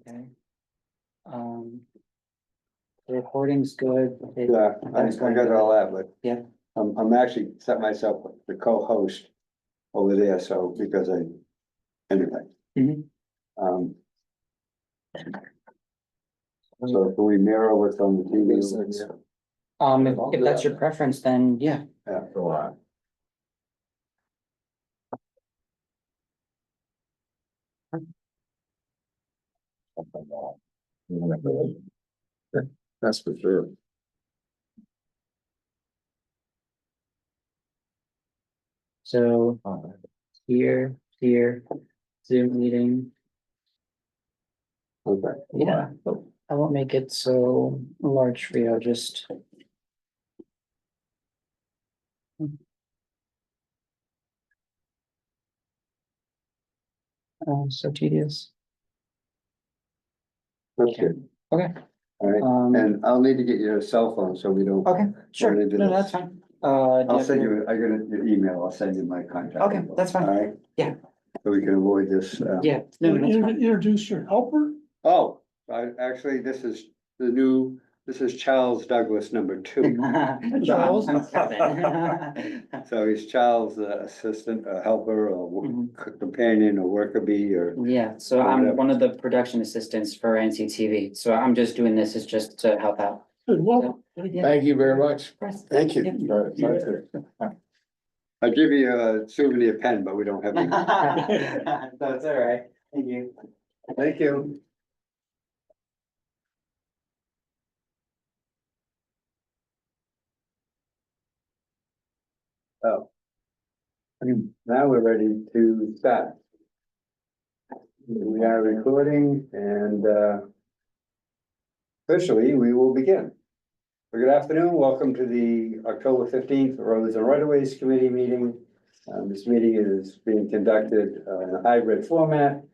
Okay. The recording's good. Yeah, I got all that, but. Yeah. I'm actually set myself the co-host over there, so because anyway. Mhm. So can we mirror what's on the TV? If that's your preference, then yeah. Yeah, a lot. That's for sure. So here, Zoom meeting. Okay. Yeah, but I won't make it so large for you. I'll just. So tedious. That's good. Okay. All right, and I'll need to get your cell phone so we don't. Okay, sure. Wanna do No, this? that's fine. I'll send you, I got your email, I'll send you my contact. Okay, info, that's fine. All right? Yeah. So we can avoid this. Yeah, no, that's fine. Introduce your helper. Oh, actually, this is Charles Douglas #2. Charles. I'm Kevin. So he's Charles, assistant, helper, or companion, or worker bee, or. Yeah, so I'm one of the production assistants for NCTV, so I'm just doing this is just to help out. Good, welcome. Thank you very much. Thank you. I'll give you a souvenir pen, but we don't have any. That's all right. Thank you. Thank you. Oh. Now we're ready to start. We are recording and officially we will begin. Good afternoon, welcome to the October 15th Roads and Right of Ways Committee meeting. This meeting is being conducted in a hybrid format.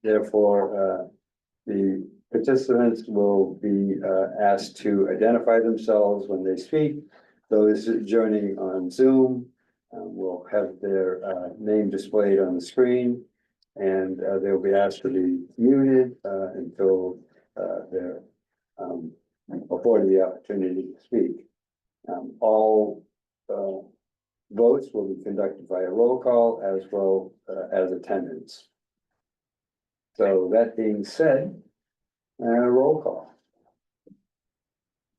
Therefore, the participants will be asked to identify themselves when they speak. Those joining on Zoom will have their name displayed on the screen, and they'll be asked to be muted until they're afforded the opportunity to speak. All votes will be conducted via roll call as well as attendance. So that being said, roll call.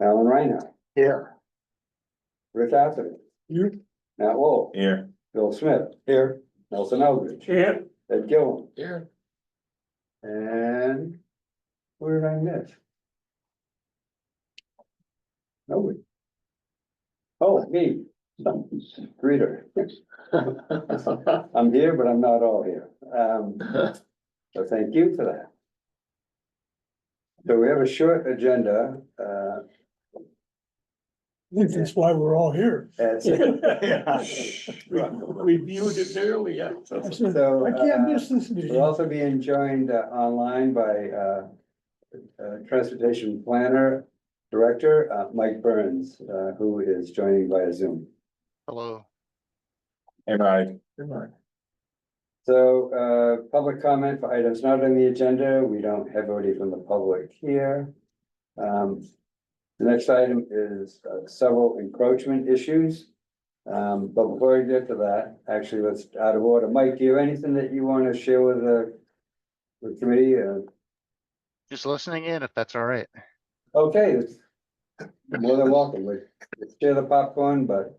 Alan Reinhardt. Here. Rick Atherton. Here. Matt Wolf. Here. Bill Smith. Here. Nelson Eldridge. Here. Ed Gillen. Here. And who did I miss? Nobody. Oh, me. Greeter. I'm here, but I'm not all here. So thank you for that. So we have a short agenda. I think that's why we're all here. As- We viewed it earlier. I said, So, I can't miss this meeting. We're also being joined online by Transportation Planner Director Mike Burns, who is joining via Zoom. Hello. Hey, Mike. Good morning. So public comment for items not on the agenda. We don't have anybody from the public here. The next item is several encroachment issues. But before I get to that, actually, let's out of order. Mike, do you have anything that you want to share with the committee? Just listening in, if that's all right. Okay, it's more than welcome. Let's share the popcorn, but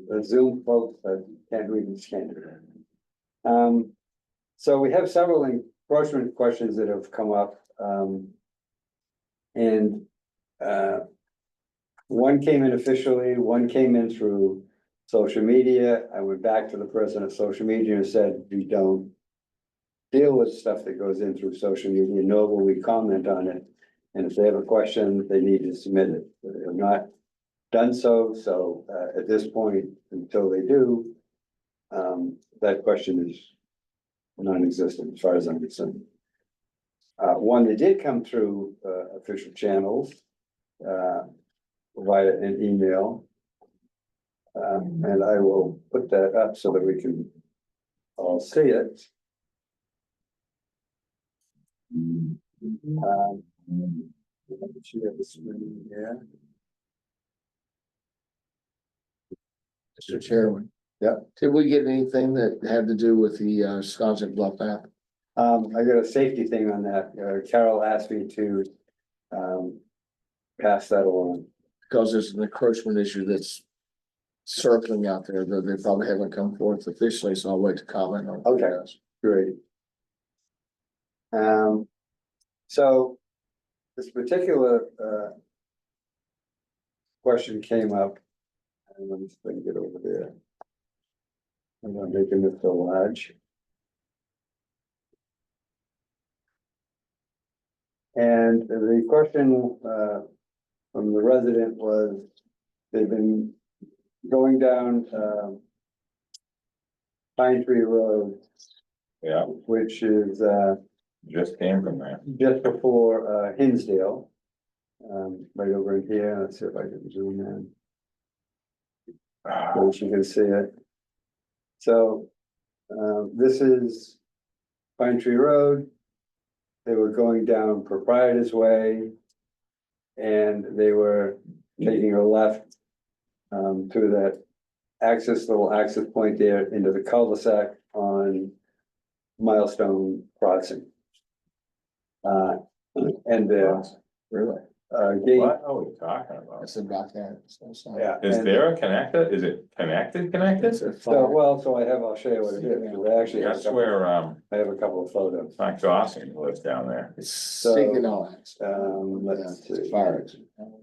the Zoom folks can't read and scan it. So we have several encroachment questions that have come up. And one came in officially, one came in through social media. I went back to the person at social media and said, we don't deal with stuff that goes in through social media, nor will we comment on it. And if they have a question, they need to submit it. They have not done so. So at this point, until they do, that question is non-existent as far as I'm concerned. One that did come through official channels via an email. And I will put that up so that we can all see it. Share the screen here. Mr. Chairman. Yeah. Did we get anything that had to do with the Sconset Bluff app? I got a safety thing on that. Carol asked me to, pass that along. Because there's an encroachment issue that's circling out there, though they probably haven't come forth officially, so I'll wait to comment on. Okay. Great. So this particular, question came up. And let me just bring it over there. I'm not making it so large. And the question, from the resident was, they've been going down, Pine Tree Road, Yeah, which is, just came from there. just before, Hinsdale. Right over in here, let's see if I can zoom in. So you can see it. So, this is Pine Tree Road. They were going down Proprietor's Way. And they were taking a left, through that little access point there into the cul-de-sac on Milestone Crossing. And Really? gate, What are we talking about? That's about that. So it's not- yeah. Is and- there a connector? Is it connected? It's a So, fire. well, so I'll show you what it is, because I actually have a That's couple, where, I have a couple of photos. Mike Dawson lives down there. It's seeking out. Let's Yeah, see. fire.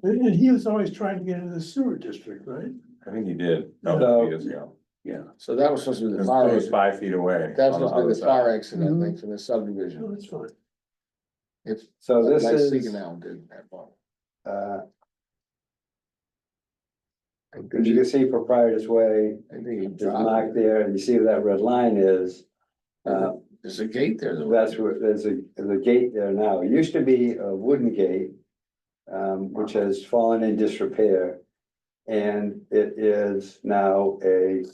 And he was always trying to get into the sewer district, right? I think he did, So- no, years ago. Yeah, so that was supposed to be It the was fire. it was exit. 5 feet away. That was on the supposed to be other the fire side. exit, I think, from the No, subdivision. that's fine. It's. So this like is, Seeking out did that one. as you can see, Proprietor's Way I think he is dropped marked it. there, and you see where that red line is. There's a gate there. though. That's where, there's a gate there now. It used to be a wooden gate, which has fallen in disrepair. And it is now a,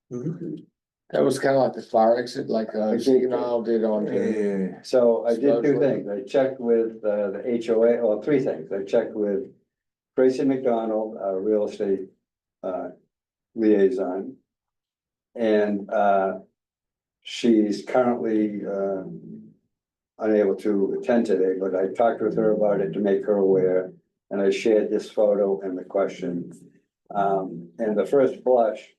That was kind of like the fire exit, like gate. Seeking Isle did on. Yeah. so I did two Start things. I checked with the HOA, or three things. I checked with Tracy McDonald, our real estate liaison. And she's currently unable to attend today, but I talked with her about it to make her aware. And I shared this photo and the question. And the first blush,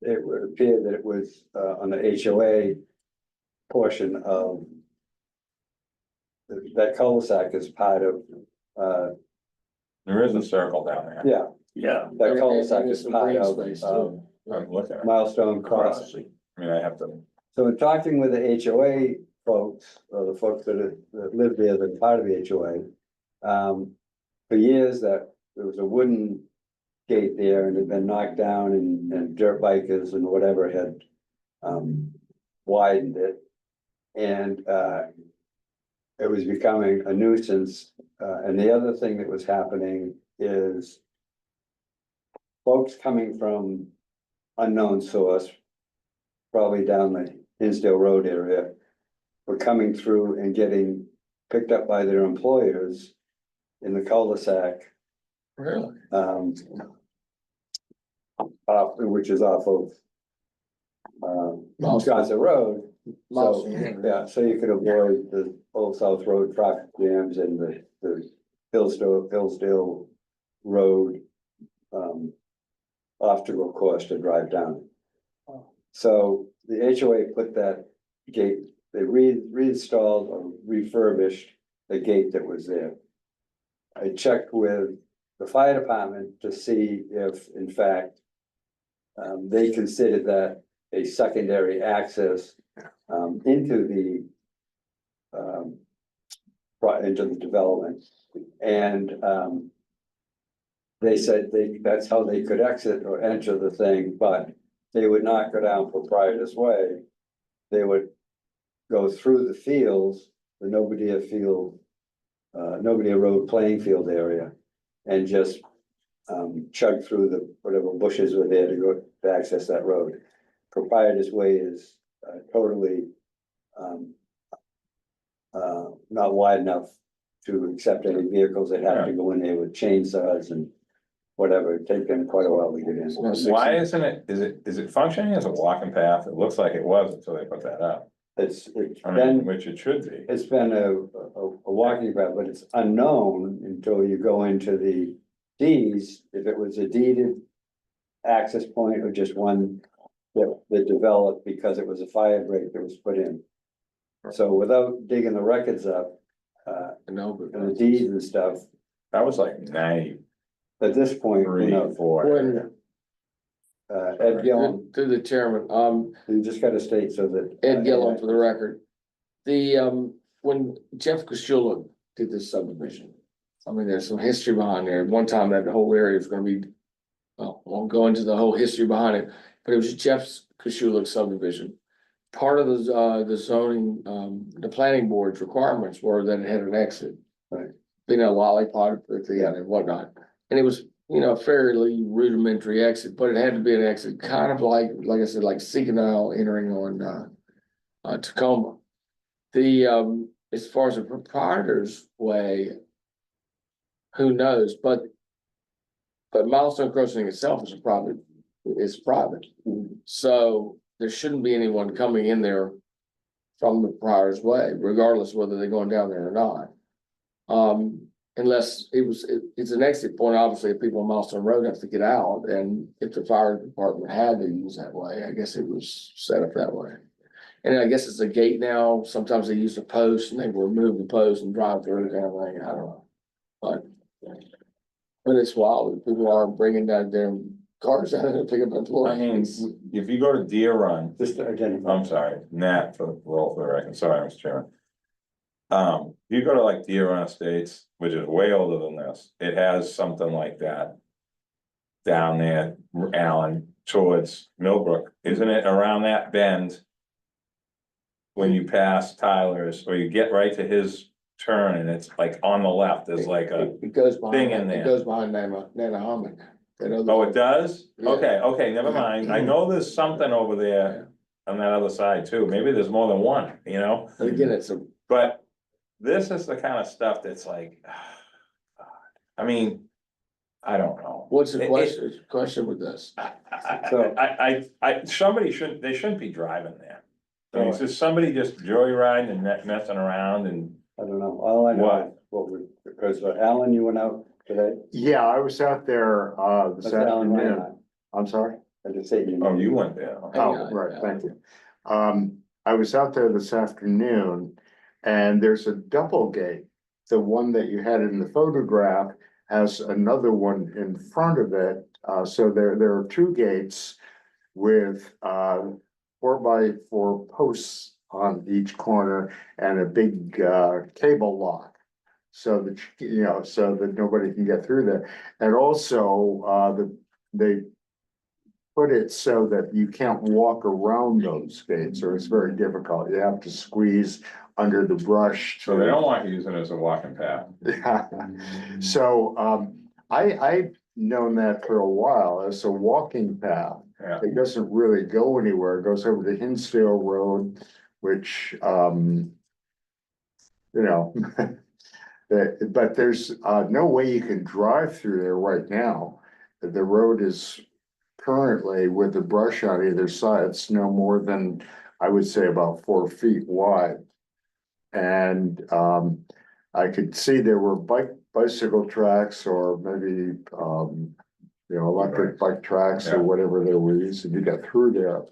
it would appear that it was on the HOA portion of that cul-de-sac is part of, There is a circle down there. yeah, Yeah. that cul-de-sac And is there's some part green of space, of too. I'm looking at it. Milestone Crossing. I mean, I have to, So in talking with the HOA folks, or the folks that live there, that are part of the HOA. For years that there was a wooden gate there and it had been knocked down and dirt bikers and whatever had. Widened it. And it was becoming a nuisance, and the other thing that was happening is. Folks coming from unknown source. Probably down the Hinsdale Road area. Were coming through and getting picked up by their employers. In the cul-de-sac, Really? which is off of. Wisconsin Road. So, Milestone. yeah, so you could avoid the Old South Road traffic jams and the Hillsdale Road. Obstacle course to drive down. So the HOA put that gate, they reinstalled or refurbished the gate that was there. I checked with the fire department to see if, in fact, they considered that a secondary access into the into the development. And they said that's how they could exit or enter the thing, but they would not go down Proprietor's Way. They would go through the fields, the nobody road playing field area, and just chug through the whatever bushes were there to go to access that road. Proprietor's Way is totally not wide enough to accept any vehicles. They'd have to go in there with chainsaws and whatever. It'd take them quite a while to get in. Why isn't it, is it functioning as a walking path? It looks like it was until they put that up. It's I been, mean, which it should be. it's been a walking path, but it's unknown until you go into the deeds, if it was a deeded access point or just one that developed because it was a fire break that was put in. So without digging the records up, No, and the deeds and stuff, That was like 93, at this point, you know, 4. When, Ed Gillum, to the chairman, you just gotta state so that. Ed Gillum for the record. When Jeff Kushula did this subdivision, I mean, there's some history behind there. One time that whole area was gonna be, well, I won't go into the whole history behind it, but it was Jeff's Kushula subdivision. Part of the zoning, the planning board's requirements were that it had an exit. Right. You know, lollipop at the end and whatnot. And it was, you know, fairly rudimentary exit, but it had to be an exit, kind of like I said, like Seaconal entering on Tacoma. As far as a proprietor's way, who knows, but Milestone Crossing itself is private. So there shouldn't be anyone coming in there from the proprietor's way, regardless of whether they're going down there or not. Unless it's an exit point, obviously, if people on Milestone Road have to get out, and if the fire department had to use that way, I guess it was set up that way. And I guess it's a gate now, sometimes they use a post and they remove the post and drive through kind of thing, I don't know. But it's wild, people are bringing down their cars out and pick up I employees. mean, if you go to Deer Run, Just to identify. I'm sorry, Nat for the record, sorry, Mr. Chairman. You go to like Deer Run Estates, which is way older than this, it has something like that. Down there, Allen, towards Millbrook, isn't it around that bend? When you pass Tyler's, or you get right to his turn and it's like on the left, there's like a, It goes thing behind, in there. it goes behind Nanahamock. oh, it does? Yeah. Okay, never mind, I know there's something over there on that other side too, maybe there's more than one, you know? But again, it's But this is the kind of stuff that's like, I mean, I don't know. what's the It- question with this? Somebody shouldn't, they shouldn't be driving there. I mean, it's just somebody just joyriding and messing around and I don't know, all I know What? is what we, because Alan, you went out today? Yeah, I was out there, this That's Alan afternoon. Reinhardt. I'm sorry? I just say you. oh, you went there. Oh, Yeah, right, yeah. thank you. I was out there this afternoon and there's a double gate. The one that you had in the photograph has another one in front of it. So there are two gates with 4x4 posts on each corner and a big cable lock. So that, you know, so that nobody can get through there. And also, they put it so that you can't walk around those gates, or it's very difficult. You have to squeeze under the brush. So they don't want you using it as a walking path. So, I've known that for a while as a walking path. Yeah, It doesn't really go anywhere. It goes over the Hinsdale Road, which, you know, but there's, no way you can drive through there right now. The road is currently with the brush on either side, it's no more than, I would say, about 4 feet wide. And, I could see there were bicycle tracks or maybe, you know, electric bike tracks Yeah. or whatever they were using to get through there.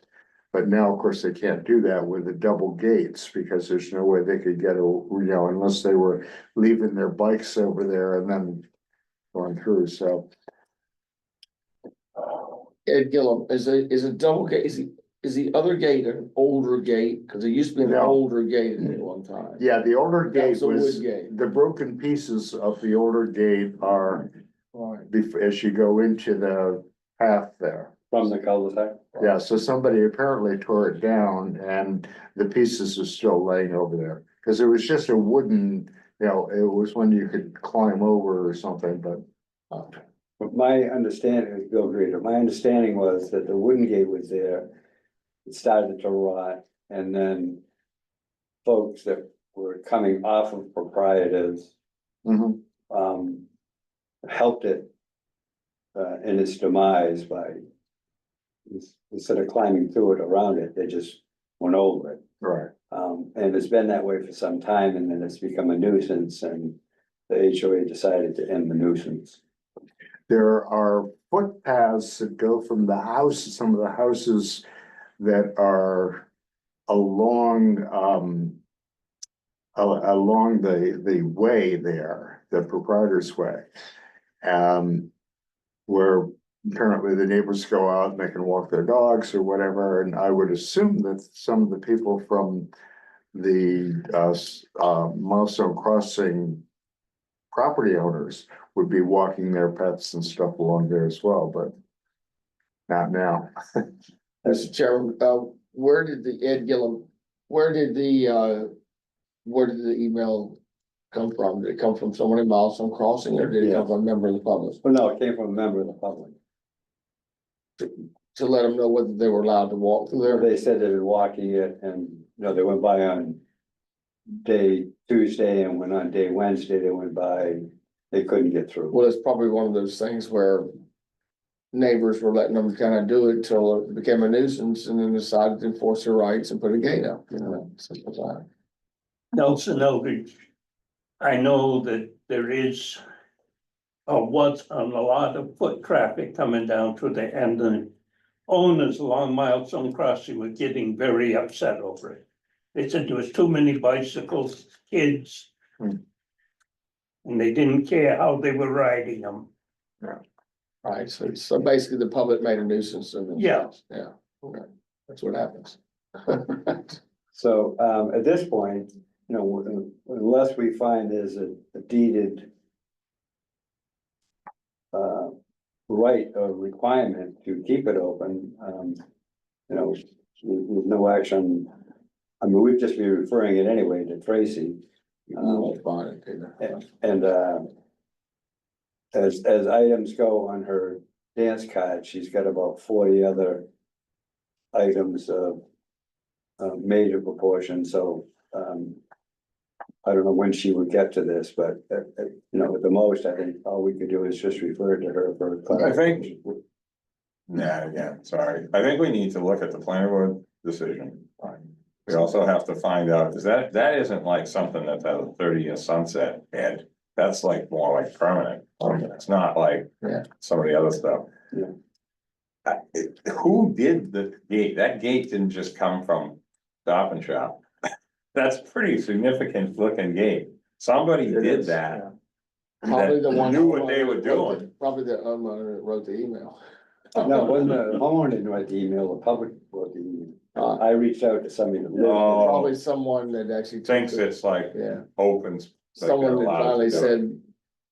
But now, of course, they can't do that with the double gates because there's no way they could get, you know, unless they were leaving their bikes over there and then going through, so. Ed Gillum, is a double gate, is the other gate an older gate? Cause it used to be an No. older gate at one time. Yeah, the older That gate was a wood was, gate. the broken pieces of the older gate are Right. as you go into the path there. From the cul-de-sac. Yeah, so somebody apparently tore it down and the pieces are still laying over there. Cause it was just a wooden, you know, it was one you could climb over or something, but. But my understanding, Bill Greeter, my understanding was that the wooden gate was there. It started to rot and then folks that were coming off of proprietors, Mhm. helped it in its demise by instead of climbing through it around it, they just went over it. Right. And it's been that way for some time, and then it's become a nuisance, and the HOA decided to end the nuisance. There are footpaths that go from the house, some of the houses that are along, along the way there, the proprietor's way. Where currently the neighbors go out and they can walk their dogs or whatever, and I would assume that some of the people from the Milestone Crossing property owners would be walking their pets and stuff along there as well, but not now. Mr. Chairman, where did the Ed Gillum, where did the email come from? Did it come from someone in Milestone Crossing, or did it come from a member of the public? Well, no, it came from a member of the public. To let them know whether they were allowed to walk through there? They said they've been walking it, and, they went by on day Tuesday, and when on day Wednesday, they went by, they couldn't get through. Well, it's probably one of those things where neighbors were letting them kind of do it till it became a nuisance, and then decided to enforce their rights and put a gate up, simple as that. Nelson Eldridge. I know that there is, or was a lot of foot traffic coming down to the end, and owners along Milestone Crossing were getting very upset over it. They said there was too many bicycles, kids. Hmm. And they didn't care how they were riding them. Right, so basically the public made a nuisance of themselves. Yeah, okay, that's what happens. So, at this point, unless we find there's a deeded right or requirement to keep it open, with no action. I mean, we'd just be referring it anyway to Tracy. And as items go on her dance card, she's got about 40 other items of major proportion, so I don't know when she would get to this, but at the most, I think all we could do is just refer to her for. I think. Sorry, I think we need to look at the planning board decision. We also have to find out, is that isn't like something that has a 30-year sunset, Ed. That's like more like permanent. It's not like some of the other stuff. Yeah. Who did the gate? That gate didn't just come from Stop and Shop. That's pretty significant looking gate. Somebody did that. Probably the one. Knew what they were doing. Probably the homeowner that wrote the email. No, it wasn't the homeowner didn't write the email, the public wrote the email. I reached out to somebody that lived Oh. Probably someone that actually. Thinks it's like opens. like Someone they're that allowed to finally do it. said.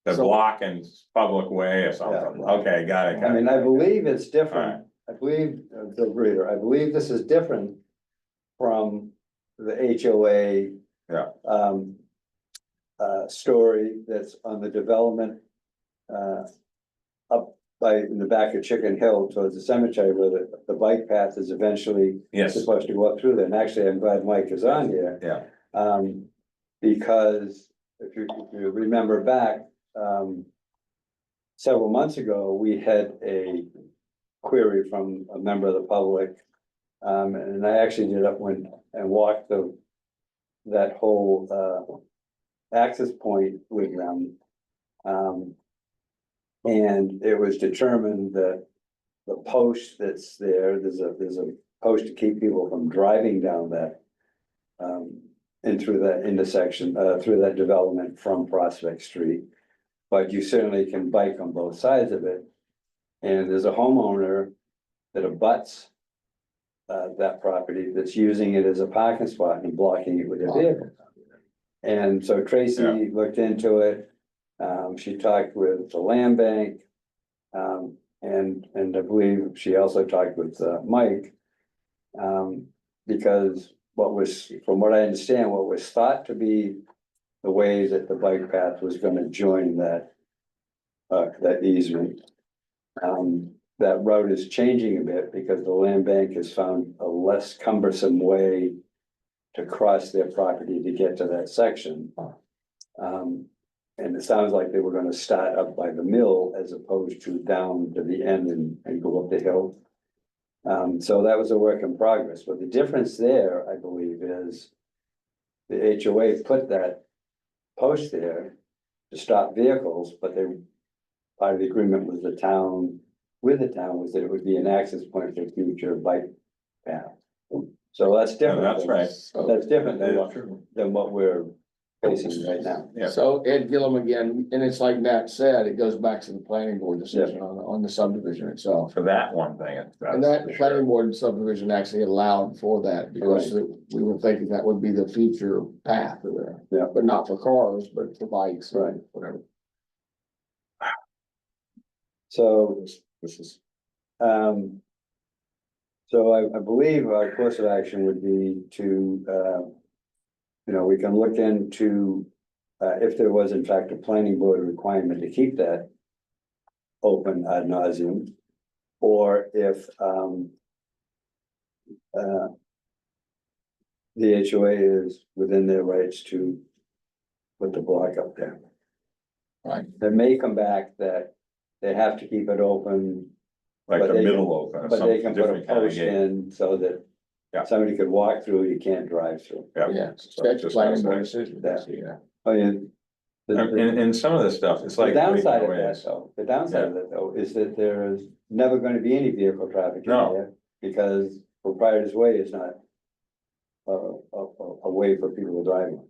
They're blocking public way or something. Yeah. Okay, got it. I mean, I believe it's Alright. different. I believe, the reader, I believe this is different from the HOA. Story that's on the development. Up by in the back of Chicken Hill towards the cemetery where the bike path is eventually. Yes. Supposed to go up through there, and actually, I'm glad Mike is on here. Yeah. Because if you remember back, several months ago, we had a query from a member of the public. And I actually did up went and walked that whole, access point with them. And it was determined that the post that's there's a post to keep people from driving down that. And through that intersection, through that development from Prospect Street. But you certainly can bike on both sides of it. And there's a homeowner that abuts that property that's using it as a parking spot and blocking it with a vehicle. And so Tracy looked into it. She talked with the land bank. And I believe she also talked with Mike. Because from what I understand, what was thought to be the way that the bike path was gonna join that easement. That road is changing a bit because the land bank has found a less cumbersome way to cross their property to get to that section. And it sounds like they were gonna start up by the mill as opposed to down to the end and go up the hill. So that was a work in progress, but the difference there, I believe, is the HOA put that post there to stop vehicles, but they, part of the agreement with the town was that it would be an access point for future bike path. So that's different. that's right. So, That's different That than is true. what we're facing right now. Yeah. so Ed Gillum again, and it's like Nat said, it goes back to the planning board decision on the subdivision itself. For that one thing, And that's that for planning sure. board subdivision actually allowed for that because we were thinking that would be the future path there. Yeah. But not for cars, but for bikes, Right. whatever. So, This is, so I believe our course of action would be to, we can look into, if there was in fact a planning board requirement to keep that open ad nauseum, or if, the HOA is within their rights to put the block up there. Right. There may come back that they have to keep it open, like But the they can- middle open, or but they something can put a different kind of post gate. in so that Yeah. somebody could walk through, you can't drive through. Yeah, So that's just planning gonna board say- decision, yeah. Oh, yeah. And some of this stuff, it's The like. downside of that HOAs. though, is that there is never gonna be any vehicle traffic in No. there. Because Proprietor's Way is not a way for people to drive on.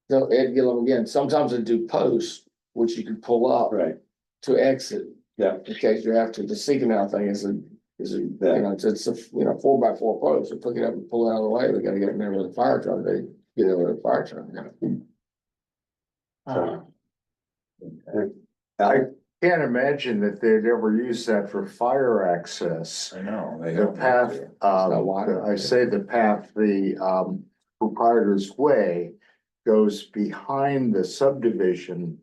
So Ed Gillum again, sometimes they do posts, which you can pull up Right, to exit. Yeah. In case you have to, the Seeking thing is a, Yeah. it's a, 4x4 post, you pick it up and pull it out of the way, they gotta get in there with a fire truck, they get in with a fire truck. I can't imagine that they'd ever use that for fire access. I know. they The don't need path, to. not wide. I say the path, the Proprietor's Way goes behind the subdivision.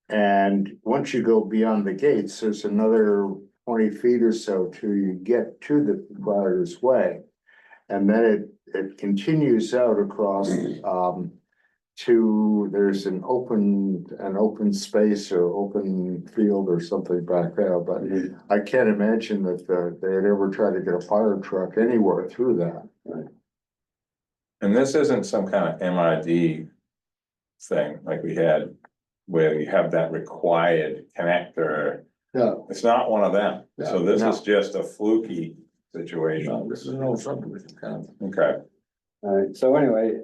And once you go beyond the gates, there's another 20 feet or so till you get to the Proprietor's Way. And then it continues out across to, there's an open space or open field or something back there, but I can't imagine that they'd ever try to get a fire truck anywhere through that. And this isn't some kind of MID thing like we had, where you have that required connector. No, It's not one of them. So No, this no. is just a fluky no, situation. this is an old subdivision kind of. Okay. alright, so anyway,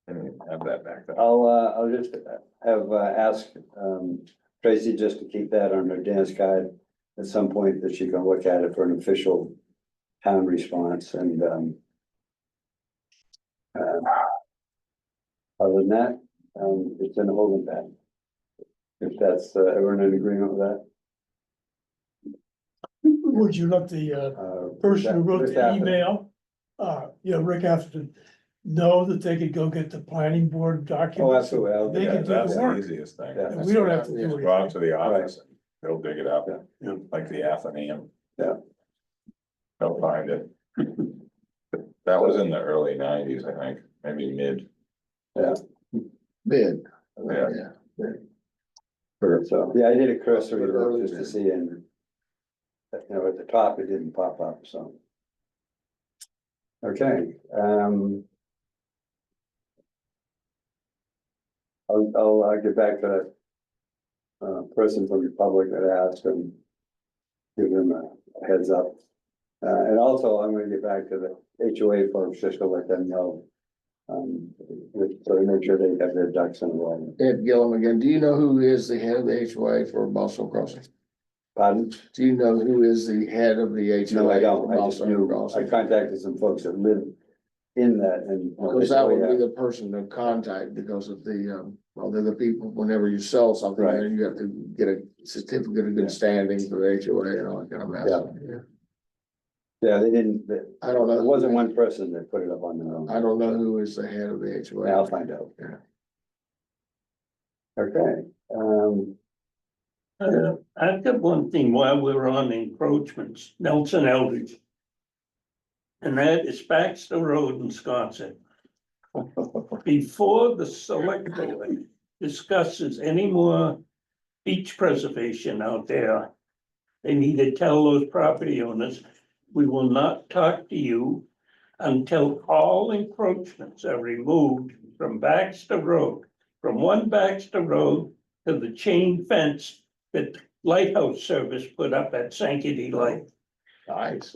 And have that back there. I'll just have asked Tracy just to keep that on her dance card. At some point that she can look at it for an official town response and other than that, it's in a holding pattern. If that's everyone in agreement with that. Would you let the person who wrote Rick the Atherton. email, Rick Atherton, know that they could go get the planning board Oh, documents? absolutely. I'll do They that. can do That's the the work, easiest thing. Yeah. and we don't have to do Go out anything. to the office and they'll dig it up, Yeah. like the Athenaeum. Yeah. They'll find it. That was in the early 90s, I think, maybe mid. Bid. Yeah. So, yeah, I did a cursory look Early just to bid. see and at the top, it didn't pop up, so. Okay, I'll get back to that person from the public that asked and give them a heads up. And also I'm gonna get back to the HOA folks just to let them know. So to make sure they have their ducks in a row. Ed Gillum again, do you know who is the head of the HOA for Boswell Crossing? Pardon? Do you know who is the head of the HOA? No, I for don't. I just Boswell knew, I Crossing? contacted some folks that live in that and. Because that would be the person to contact because of the, they're the people, whenever you sell something, Right. then you have to get a certificate of Yeah. good standing for the HOA and all that kind of mess. Yeah, they didn't, I don't know. there wasn't one person that put it up on their own. I don't know who is the head of the HOA. Yeah, I'll find out. Yeah. Okay, I've got one thing while we're on encroachments, Nelson Eldridge. and that is Baxter Road in Wisconsin. Before the select board discusses any more beach preservation out there, they need to tell those property owners, we will not talk to you until all encroachments are removed from Baxter Road, from one Baxter Road to the chain fence that Lighthouse Service put up at Sankey Lake. Nice.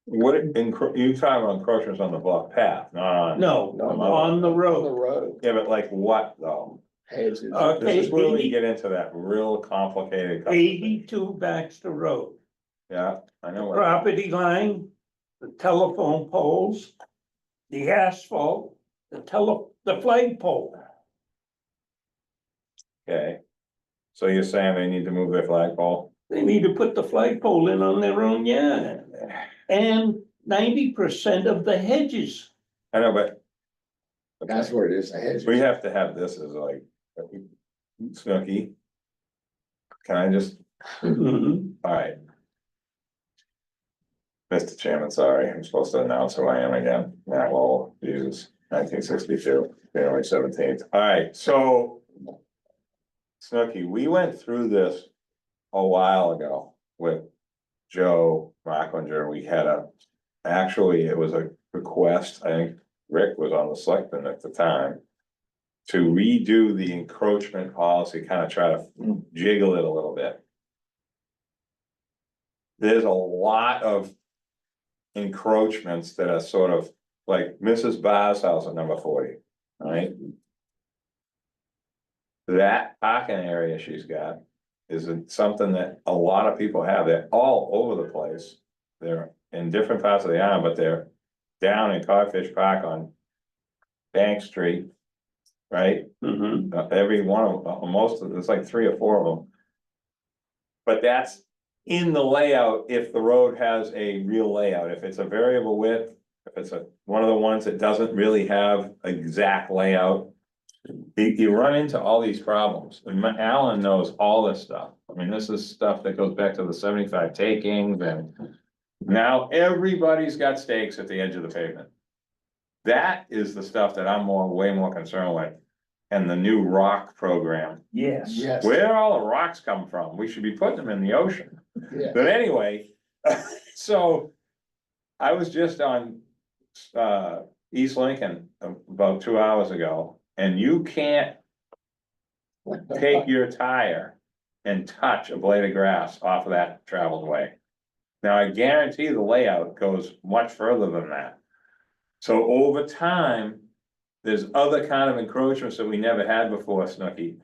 What, you talking about encroachments on the block path, not on? No, No, on the On the road. road, Yeah, but like what though? hedges. This Okay, is where we get into that real complicated. 82 Baxter Road, Yeah, I know. what- property line, the telephone poles, the asphalt, the flagpole. Okay. So you're saying they need to move their flagpole? They need to put the flagpole in on their own yard. And 90% of the hedges. I know, but. That's where it is, the hedges. We have to have this as like. Snooky. Can I just, Mhm. alright. Mr. Chairman, sorry, I'm supposed to announce who I am again. Matt Lowell, views 1962, January 17th. Alright, so. Snooky, we went through this a while ago with Joe Rocklinger. We had actually, it was a request, I think Rick was on the selectmen at the time. To redo the encroachment policy, kind of try to jiggle it a little bit. There's a lot of encroachments that are sort of like Mrs. Barr's house at number 40, right? That parking area she's got is something that a lot of people have. They're all over the place. They're in different parts of the island, but they're down in Codfish Park on Bank Street, right? Mhm. Every one of them, most of, there's like 3 or 4 of them. But that's in the layout if the road has a real layout, if it's a variable width, if it's one of the ones that doesn't really have exact layout. You run into all these problems, and Alan knows all this stuff. I mean, this is stuff that goes back to the 75 takings, and now everybody's got stakes at the edge of the pavement. That is the stuff that I'm way more concerned with. And the new rock program, Yes. Yes, where all the rocks come from, we should be putting them in the ocean. yeah. But anyway, so I was just on East Lincoln about 2 hours ago, and you can't take your tire and touch a blade of grass off of that traveled way. Now, I guarantee the layout goes much further than that. So over time, there's other kind of encroachments that we never had before, Snooky.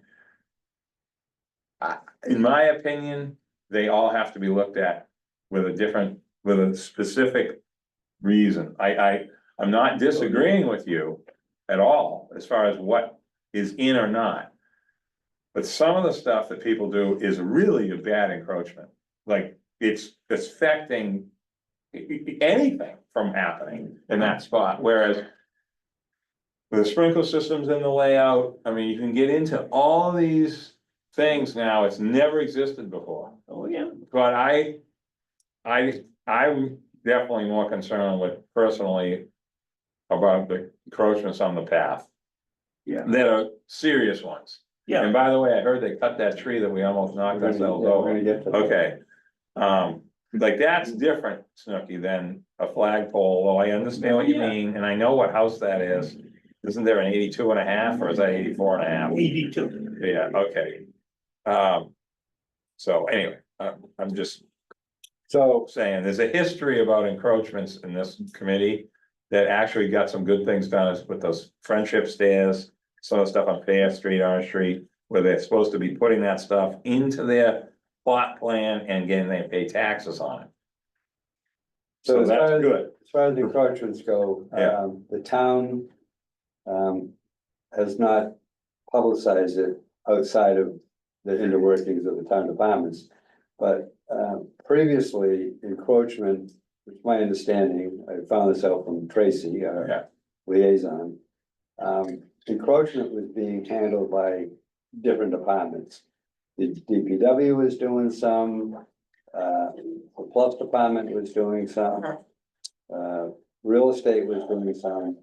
In my opinion, they all have to be looked at with a specific reason. I'm not disagreeing with you at all as far as what is in or not. But some of the stuff that people do is really a bad encroachment. Like it's affecting anything from happening in that spot, whereas the sprinkler systems in the layout, I mean, you can get into all these things now, it's never existed before. Oh, yeah. But I'm definitely more concerned with personally about the encroachments on the path. Yeah. That are serious ones. Yeah. And by the way, I heard they cut that tree that we almost knocked ourselves We're over. gonna get to that. Okay. Like that's different, Snooky, than a flagpole, although I understand what you Yeah. mean, and I know what house that is. Isn't there an 82.5 or is that 84.5? 82. Yeah, okay. So anyway, I'm just So, saying, there's a history about encroachments in this committee. That actually got some good things done with those friendship stairs, some of the stuff on Fair Street, Orange Street. Where they're supposed to be putting that stuff into their plot plan and getting they pay taxes on it. So as that's far as, good. as far as the encroachments go, Yeah. the town. Has not publicized it outside of the inner workings of the town departments. But previously encroachment, which my understanding, I found this out from Tracy, Yeah. our liaison. Encroachment was being handled by different departments. The DPW was doing some, the Plus department was doing some. real estate was doing some.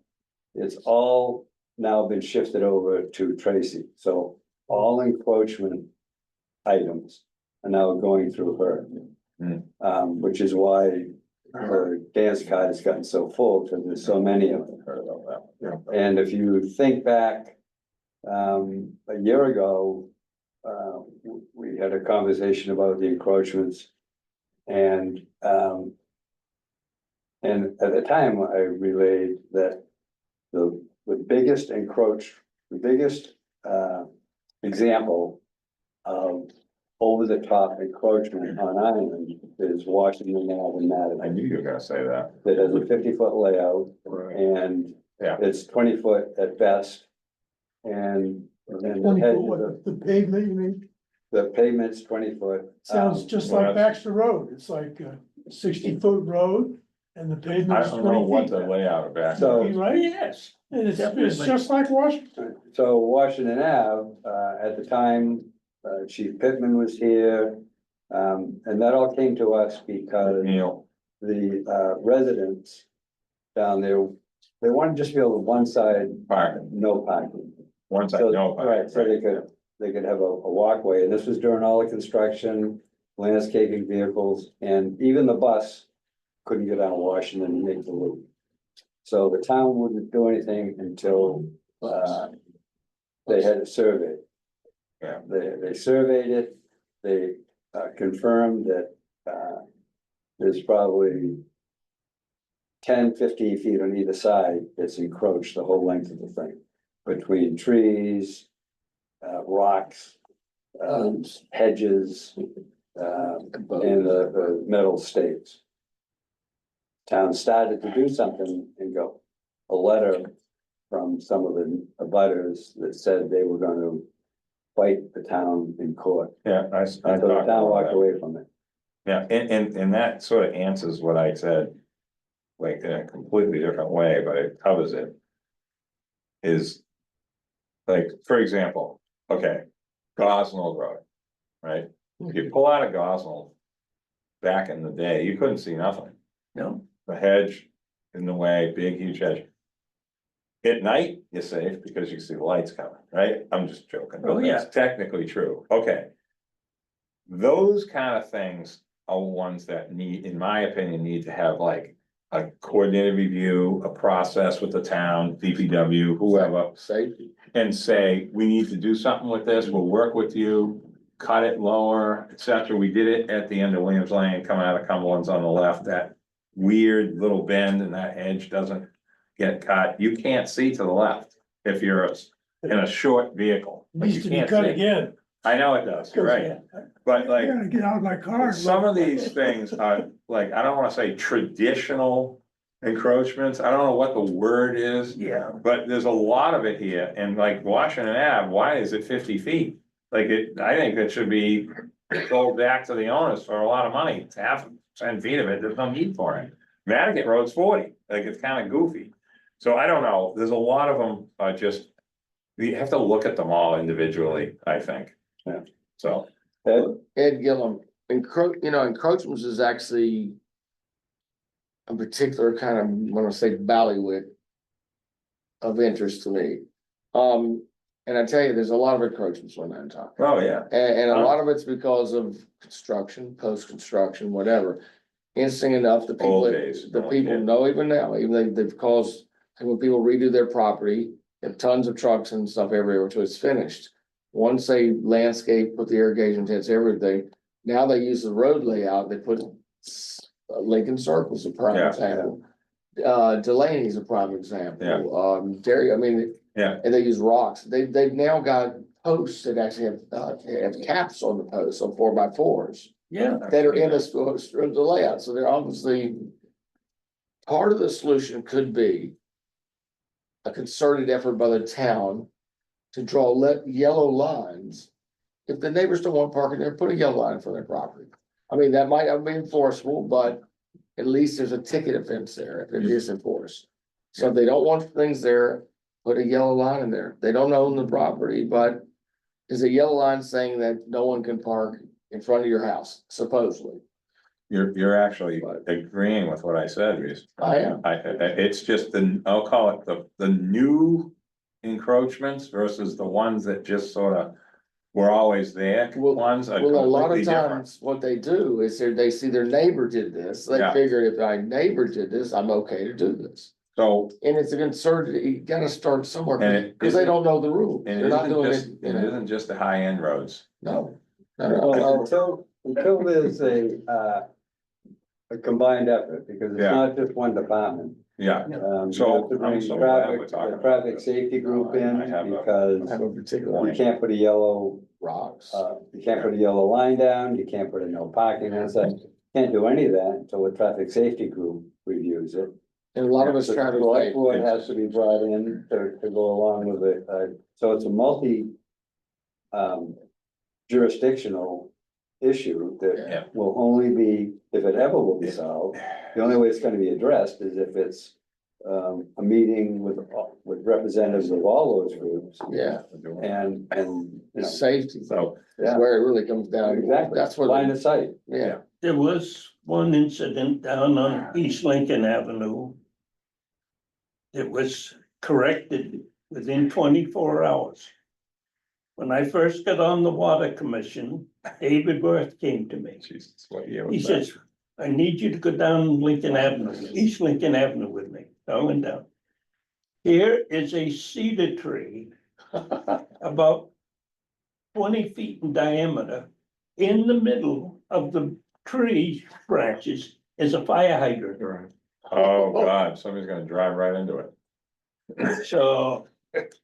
It's all now been shifted over to Tracy, so all encroachment items are now going through her. Which is why her dance card has gotten so full, because there's so many of them. Heard about that. And if you think back, a year ago, we had a conversation about the encroachments. And at the time, I relayed that the biggest example of over-the-top encroachment on Island is Washington Ave in I Madison. knew you were gonna say that. That has a 50-foot layout and Yeah. it's 20 foot at best. And the 20 hedges foot, are- what, the pavement, you mean? the pavement's 20 foot. Sounds just well, like that's- Baxter Road, it's like a 60-foot road and the I pavement is don't know what 20 the feet. layout of back. So- Right? Yes. And it's Definitely. just like Washington. So Washington Ave, at the time, Chief Pittman was here. And that all came to us because Neil, the residents down there, they wanted just to be able to one side, parking, no parking. one side, So, no. parking, right, so they could have a walkway, and this was during all the construction, landscaping vehicles, and even the bus couldn't get on Washington and make the loop. So the town wouldn't do anything until, they had a survey. Yeah. They surveyed it, they, confirmed that, there's probably 10, 15 feet on either side that's encroached the whole length of the thing, between trees, rocks, hedges, and the metal stakes. Town started to do something and go, a letter from some of the abutters that said they were gonna fight the town in court. Yeah, I So the talked town about walked that. away from it. Yeah, and that sort of answers what I said. Like in a completely different way, but it covers it. Is. Like, for example, okay, Gosnell Road, right? If you pull out of Gosnell. Back in the day, you couldn't see nothing. No. The hedge in the way, big huge hedge. At night, you're safe because you see the lights coming, right? I'm just joking, Oh, but yeah. it's technically true, okay. Those kind of things are ones that need, in my opinion, need to have like a coordinated review, a process with the town, DPW, whoever. Safety. And say, we need to do something with this, we'll work with you, cut it lower, etc. We did it at the end of Williams Lane, coming out of Cumberland's on the left, that weird little bend and that edge doesn't get cut. You can't see to the left if you're in a short vehicle. Like, Needs you to be can't cut see. again. I know it does, you're right, but I like, gotta get out of my car. and some look. of these things are, like, I don't wanna say traditional encroachments, I don't know what the word is. Yeah. But there's a lot of it here, and like Washington Ave, why is it 50 feet? Like I think it should be sold back to the owners for a lot of money, it's half, 10 feet of it, there's no need for it. Connecticut Road's 40, like it's kind of goofy. So I don't know, there's a lot of them are just, we have to look at them all individually, I think. Yeah. So, Ed Gillum, encroachments is actually. A particular kind of, I wanna say ballywick. Of interest to me. And I tell you, there's a lot of encroachments when I'm talking. oh yeah, And a lot of it's because of construction, post-construction, whatever. Interesting enough, the people, Old days, the no, people yeah. know even now, even they've caused, like when people redo their property, they have tons of trucks and stuff everywhere until it's finished. Once they landscape, put the irrigation tents, everything, now they use the road layout, they put Lincoln Circle's a prime Yeah, example. Delaney's a prime example. Yeah. Terry, I mean, yeah, and they use rocks. They've now got posts that actually have caps on the posts, on 4x4s. Yeah. That are in the layout, so they're obviously. Part of the solution could be. A concerted effort by the town. To draw yellow lines. If the neighbors don't want parking there, put a yellow line for their property. I mean, that might not be enforceable, but. At least there's a ticket offense there if it is enforced. So if they don't want things there, put a yellow line in there. They don't own the property, but. Is a yellow line saying that no one can park in front of your house, supposedly? you're actually agreeing with what I said, Reese. I am. It's just I'll call it the new encroachments versus the ones that just sort of were always there, Well- ones are Well, a lot completely of different. times, what they do is they see their neighbor did this, they Yeah. figure if my neighbor did this, I'm okay to do this. So, And it's a concern, you gotta start somewhere, And it because they isn't- don't know the rules, and they're it not isn't doing just, it, it isn't just the high-end roads. no. Well, until there's a combined effort, because it's Yeah. not just one department. Yeah, You So, have to I'm bring so glad we're traffic, talking the about traffic this. safety group in, I have a- I because have a particular you can't put a yellow, rocks. you can't put a yellow line down, you can't put a no parking, and such. Can't do any of that until the traffic safety group reviews it. And a lot of us The traffic select light, board has to be brought in to go along with it, so it's a multi jurisdictional issue Yeah. that will only be, if it ever will be solved, the only way it's gonna be addressed is if it's a meeting with representatives of all those groups yeah, and, you know, safety is So, where it really comes down. exactly, That's what, line of sight. yeah, There was one incident down on East Lincoln Avenue. It was corrected within 24 hours. When I first got on the Water Commission, David Worth came to me. Jesus, what year He was that? says, I need you to go down Lincoln Avenue, East Lincoln Avenue with me, going down. Here is a cedar tree about 20 feet in diameter. In the middle of the tree branches is a fire hydrant. Oh, God, somebody's gonna drive right into it. So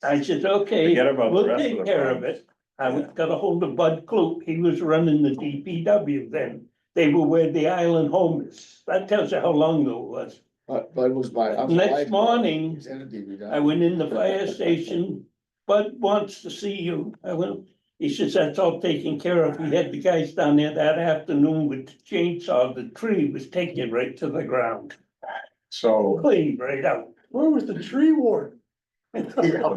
I said, okay, Forget about the we'll rest of take the care of problems. it. I got a hold of Bud Kloop, he was running the DPW then. They were where the island home is. That tells you how long ago it was. but it was by. I was Next like- morning, He's in a DVW. I went in the fire station. Bud wants to see you. I went, he says, that's all taken care of. He had the guys down there that afternoon with the chainsaw. The tree was taken right to the ground, So, clean right out. Where was the tree warden? was it a town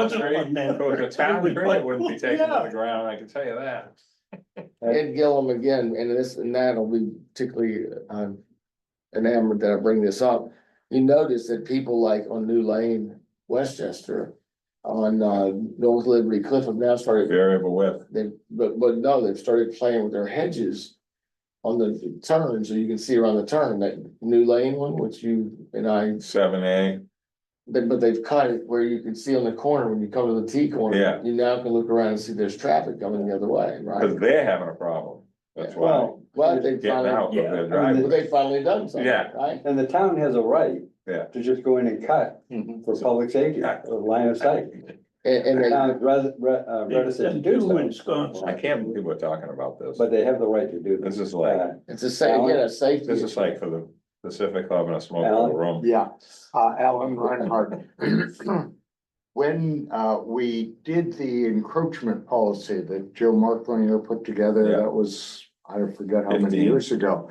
Wasn't tree? fun then. If it was a town It was tree, it wouldn't be taken to Yeah. the ground, I can tell you that. Ed Gillum again, and this and that'll be particularly enamored that I bring this up. You notice that people like on New Lane, Westchester, on North Liberty Cliff have now started, Variable width. but no, they've started playing with their hedges on the turn, so you can see around the turn, that New Lane one, which you and I, 7A, but they've cut it where you can see on the corner, when you come to the T corner. Yeah. You now can look around and see there's traffic coming the other way, because right? they're having a problem. That's why. Well, they Getting finally, out of Yeah. their well, driveway. they finally done something, Yeah. right? And the town has a right Yeah. to just go in and cut for public safety, or line of sight. And The they, town is reticent to do Two in so, Wisconsin. I can't believe we're talking about this. but they have the right to do This this. is like, it's a safety. this is like for the Pacific Club in a smoke Alan? filled room. Yeah, Alan Reinhardt. When we did the encroachment policy that Joe Marklinger put together, Yeah. that was, I forget how many 15. years ago.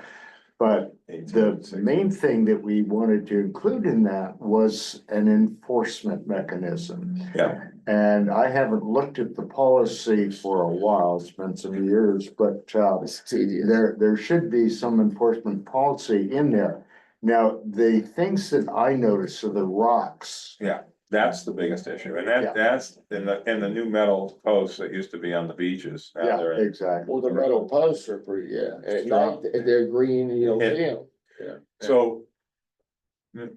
But the main thing that we wanted to include in that was an enforcement mechanism. Yeah, And I haven't looked at the policy for a while, it's been some years, but It's tedious. there should be some enforcement policy in there. Now, the things that I noticed are the rocks. that's the biggest issue. And Yeah. that's in the new metal posts that used to be on the beaches. Now Yeah, they're in- exactly. Well, the metal posts are pretty, yeah, at night, if they're green, you don't see them. So.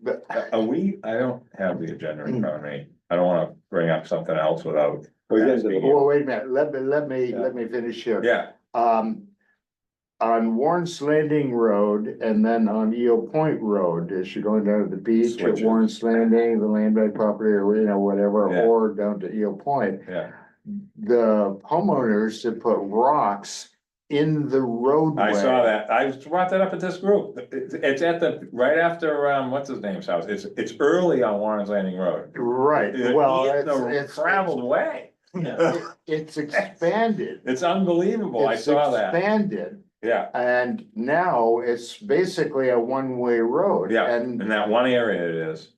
But- I don't have the agenda in front of me. I don't wanna bring up something else without. We get to asking the- you. Well, wait a minute, let me finish here. Yeah, On Warren's Landing Road and then on Eel Point Road, as you're going down to the beach at Switches. Warren's Landing, the land bank property, or whatever, Yeah. or down to Eel Point. yeah. The homeowners have put rocks in the roadway. I saw that. I brought that up at this group. It's at right after, what's his name's house. It's early on Warren's Landing Road. Right, well, The it's traveled way. it's expanded. It's unbelievable. I It's saw that. expanded, Yeah, and now it's basically a one-way road. yeah. And, In that one area it is.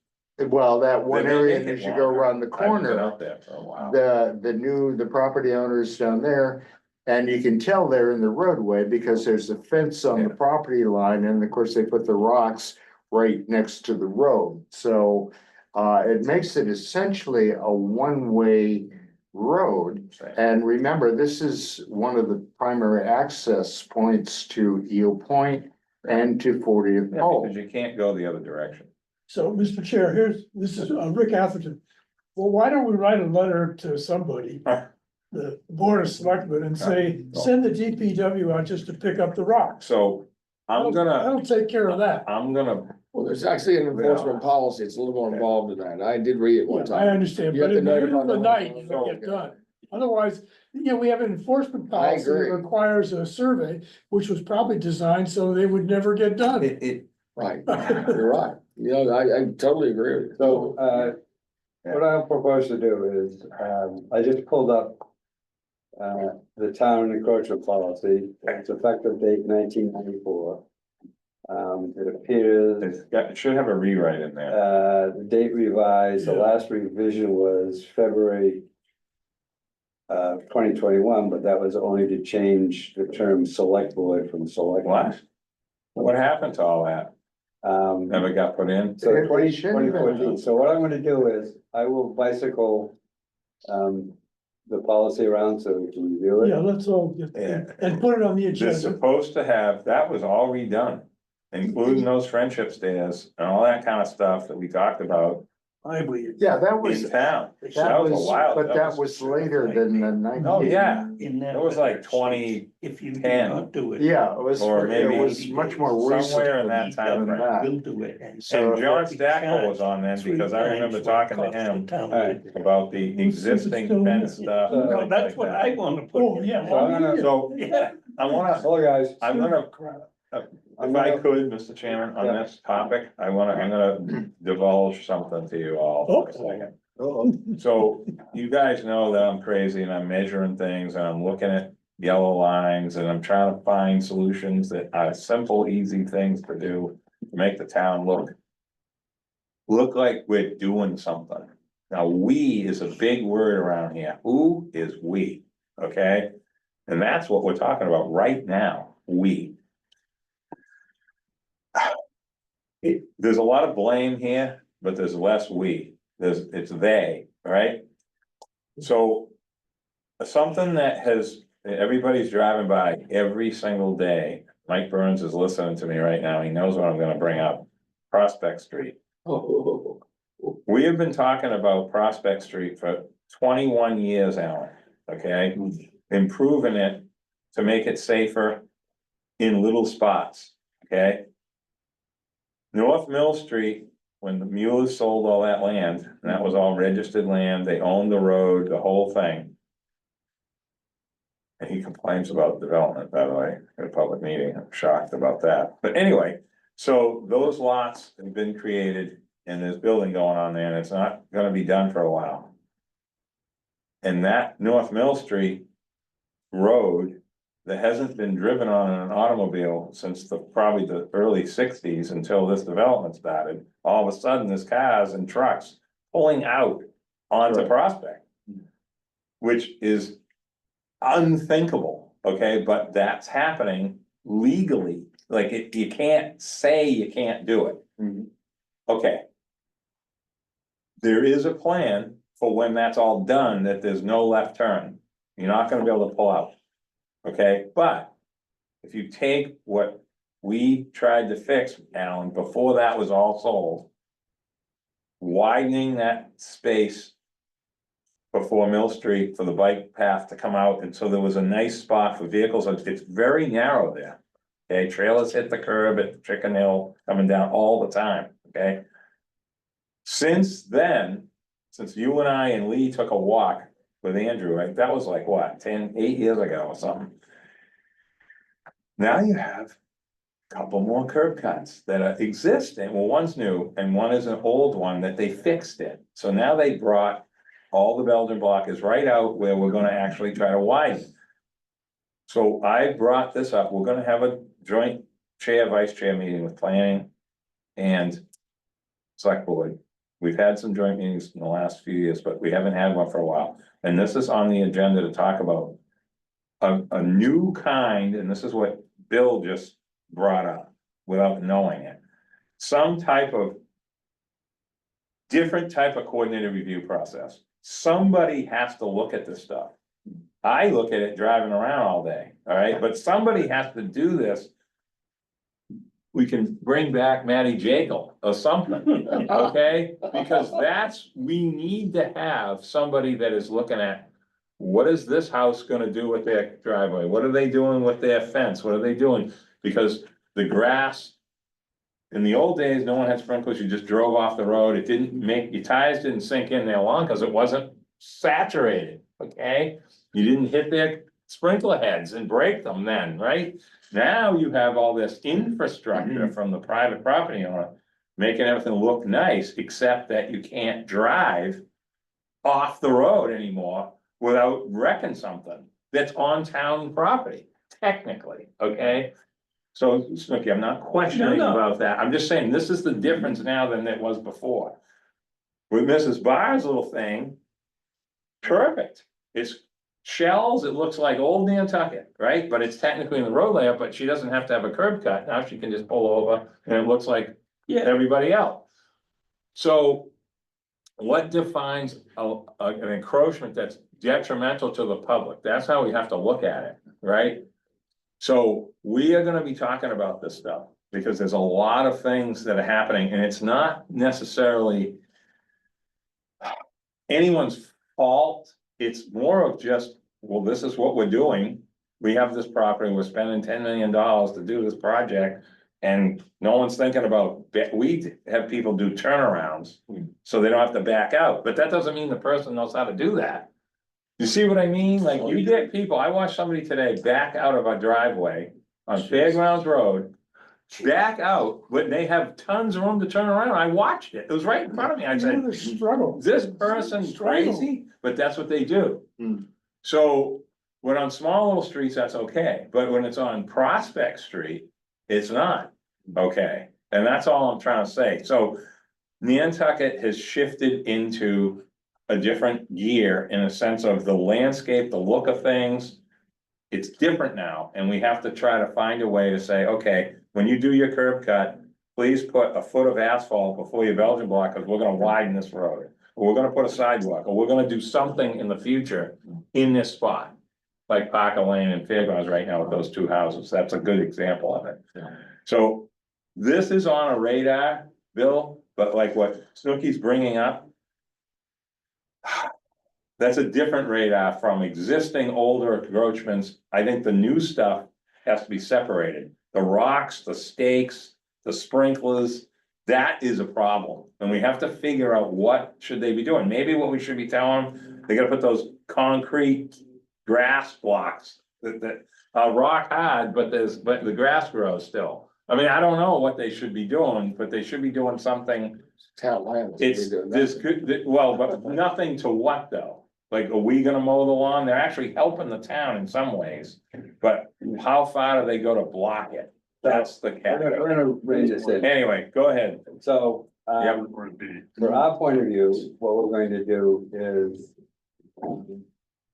well, that one They may area, make it as you go longer. around the I haven't been corner, out there for a while. the property owners down there And you can tell they're in the roadway because there's a fence on the property line, and of course, they put the rocks right next to the road, so. It makes it essentially a one-way road. And remember, this is one of the primary access points to Eel Point and to 40th Yeah, Pole. because you can't go the other direction. So, Mr. Chair, this is Rick Atherton. Well, why don't we write a letter to somebody, Huh. the Board of Selectmen, and say, send the DPW out just to pick up the rocks? So That'll take care of that. I'm gonna, Well, there's actually an enforcement policy. It's a little more involved than that. I did read it one Yeah, I time. understand, You but have to in the middle notify of the the night, you homeowner. don't get done. Otherwise, we have an enforcement policy that agree. requires a survey, which was probably designed so they would never get done. Right, you're right. You know, I totally agree with you. So, what I'll propose to do is, I just pulled up. The town encroachment policy, it's effective date 1994. It appears, it should have a rewrite in there. the date revised, the Yeah. last revision was February. 2021, but that was only to change the term select board from select. What? What happened to all that? Never got put in? So It 20 shouldn't have been. 2014. So what I'm gonna do is, I will bicycle. The policy around so we can review Yeah, it. let's all get, Yeah. and put it on the They're agenda. supposed to have, that was all redone, including those friendship stairs and all that kind of stuff that we talked about I believe. Yeah, that in was, town. that That was a was, while. but that was later than the 19. Oh, yeah, In that. it was like letter, 20, if you do 10. not do it. Yeah, it was, Or it maybe was much more recent somewhere in that time than frame. that. We'll do it. And So- and John Stackpole was on then, because I remember talking to him about the existing fence stuff. and No, things that's like what that. I wanna put. Oh, yeah. So I'm gonna, So, Yeah. I wanna, hello guys. I'm gonna, if I could, Mr. Chairman, on this topic, I'm gonna divulge something to you all for a second. So you guys know that I'm crazy and I'm measuring things and I'm looking at yellow lines and I'm trying to find solutions that are simple, easy things to do to make the town look like we're doing something. Now, we is a big word around here. Who is we? Okay? And that's what we're talking about right now, we. There's a lot of blame here, but there's less we. It's they, right? So something that everybody's driving by every single day. Mike Burns is listening to me right now. He knows what I'm gonna bring up. Prospect Street. We have been talking about Prospect Street for 21 years, Alan, okay? Improving it to make it safer in little spots, okay? North Mill Street, when the Muellers sold all that land, and that was all registered land, they owned the road, the whole thing. And he complains about development, by the way, in a public meeting. I'm shocked about that. But anyway, so those lots have been created and there's building going on there and it's not gonna be done for a while. And that North Mill Street road that hasn't been driven on in an automobile since probably the early 60s until this development started, all of a sudden there's cars and trucks pulling out onto Right. Prospect. Which is unthinkable, okay, but that's happening legally, like you can't say you can't do it. Mhm. Okay. There is a plan for when that's all done, that there's no left turn, you're not gonna be able to pull out. Okay, but if you take what we tried to fix, Alan, before that was all sold. Widening that space before Mill Street for the bike path to come out, and so there was a nice spot for vehicles, it's very narrow there. Okay, trailers hit the curb at Chicken Hill coming down all the time, okay? Since then, since you and I and Lee took a walk with Andrew, right, that was like what, 8 years ago or something. Now you have a couple more curb cuts that are existing, well, one's new and one is an old one that they fixed it, so now they brought. All the Belgian block is right out where we're gonna actually try to widen. So I brought this up, we're gonna have a joint chair, vice chair meeting with planning and select board. We've had some joint meetings in the last few years, but we haven't had one for a while. And this is on the agenda to talk about a new kind, and this is what Bill just brought up without knowing it. Some type of different type of coordinated review process. Somebody has to look at this stuff. I look at it driving around all day, all right, but somebody has to do this. We can bring back Matty Jekyll or something, okay? Because we need to have somebody that is looking at, what is this house gonna do with their driveway? What are they doing with their fence? What are they doing? Because the grass, in the old days, no one had sprinklers, you just drove off the road, it didn't make, your tires didn't sink in there long, cause it wasn't saturated, okay? You didn't hit their sprinkler heads and break them then, right? Now you have all this infrastructure from the private property owner, making everything look nice, except that you can't drive off the road anymore without wrecking something that's on town property, technically, okay? So, Snooki, I'm not questioning No, no. about that, I'm just saying, this is the difference now than it was before. With Mrs. Barr's little thing, perfect, it's shells, it looks like old Nantucket, right? But it's technically in the road layout, but she doesn't have to have a curb cut, now she can just pull over and it looks like Yeah, everybody else. So what defines an encroachment that's detrimental to the public? That's how we have to look at it, right? So we are gonna be talking about this stuff, because there's a lot of things that are happening, and it's not necessarily anyone's fault. It's more of just, well, this is what we're doing. We have this property, we're spending $10 million to do this project. And no one's thinking about, we have people do turnarounds, so they don't have to back out, but that doesn't mean the person knows how to do that. You see what I mean? Like, you get people, I watched somebody today back out of a driveway on Fairgrounds Road. Back out, but they have tons of room to turn around, I watched it, it was right in front of me, I said, Struggle. this person's crazy, but that's what they do. Hmm. So, when on small little streets, that's okay, but when it's on Prospect Street, it's not okay, and that's all I'm trying to say, so. Nantucket has shifted into a different gear in a sense of the landscape, the look of things. It's different now, and we have to try to find a way to say, okay, when you do your curb cut, please put a foot of asphalt before your Belgian block, because we're gonna widen this road. Or we're gonna put a sidewalk, or we're gonna do something in the future in this spot. Like Parker Lane and Fairgrounds right now with those two houses, that's a good example of it. So this is on a radar, Bill, but like what Snooki's bringing up. That's a different radar from existing older encroachments. I think the new stuff has to be separated. The rocks, the stakes, the sprinklers, that is a problem. And we have to figure out what should they be doing. Maybe what we should be telling them, they gotta put those concrete grass blocks that are rock hard, but the grass grows still. I mean, I don't know what they should be doing, but they should be doing something. Town land. It's this good, well, but nothing to what though? Like, are we gonna mow the lawn? They're actually helping the town in some ways, but how far do they go to block it? That's the catch. We're gonna raise this in. Anyway, go ahead. So, Yep. for our point of view, what we're going to do is.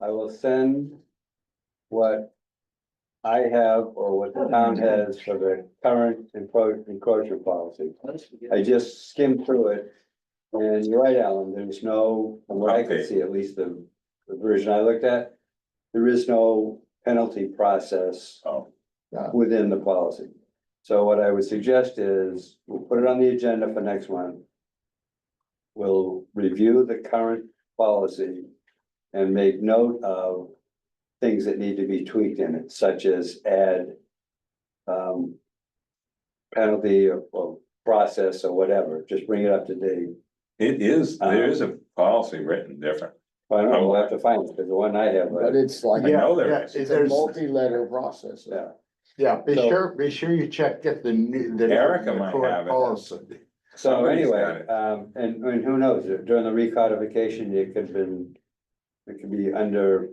I will send what I have or what the town has for the current encroachment policy. I just skimmed through it. And you're right, Alan, there's no, from what I can see, at least the version I looked at, there is no penalty process Oh. within the policy. So what I would suggest is we'll put it on the agenda for next month. We'll review the current policy and make note of things that need to be tweaked in it, such as add penalty or process or whatever, just bring it up to date. It is, there is a policy written different. I don't know, we'll have to find it, because the one I have, But it's like, I know Yeah, there is. it's a multi-letter process. yeah. Yeah, So- be sure you check, get the new. Erica might have it. Policy. So Somebody's anyway, got it. and who knows, during the recodification, it could be under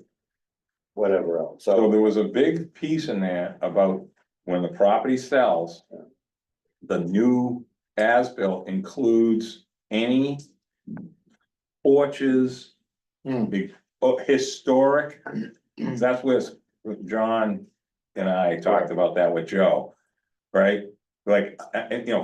whatever else, So so. there was a big piece in there about when the property sells. The new as-built includes any porches, Hmm. historic, that's where John and I talked about that with Joe, right? Like,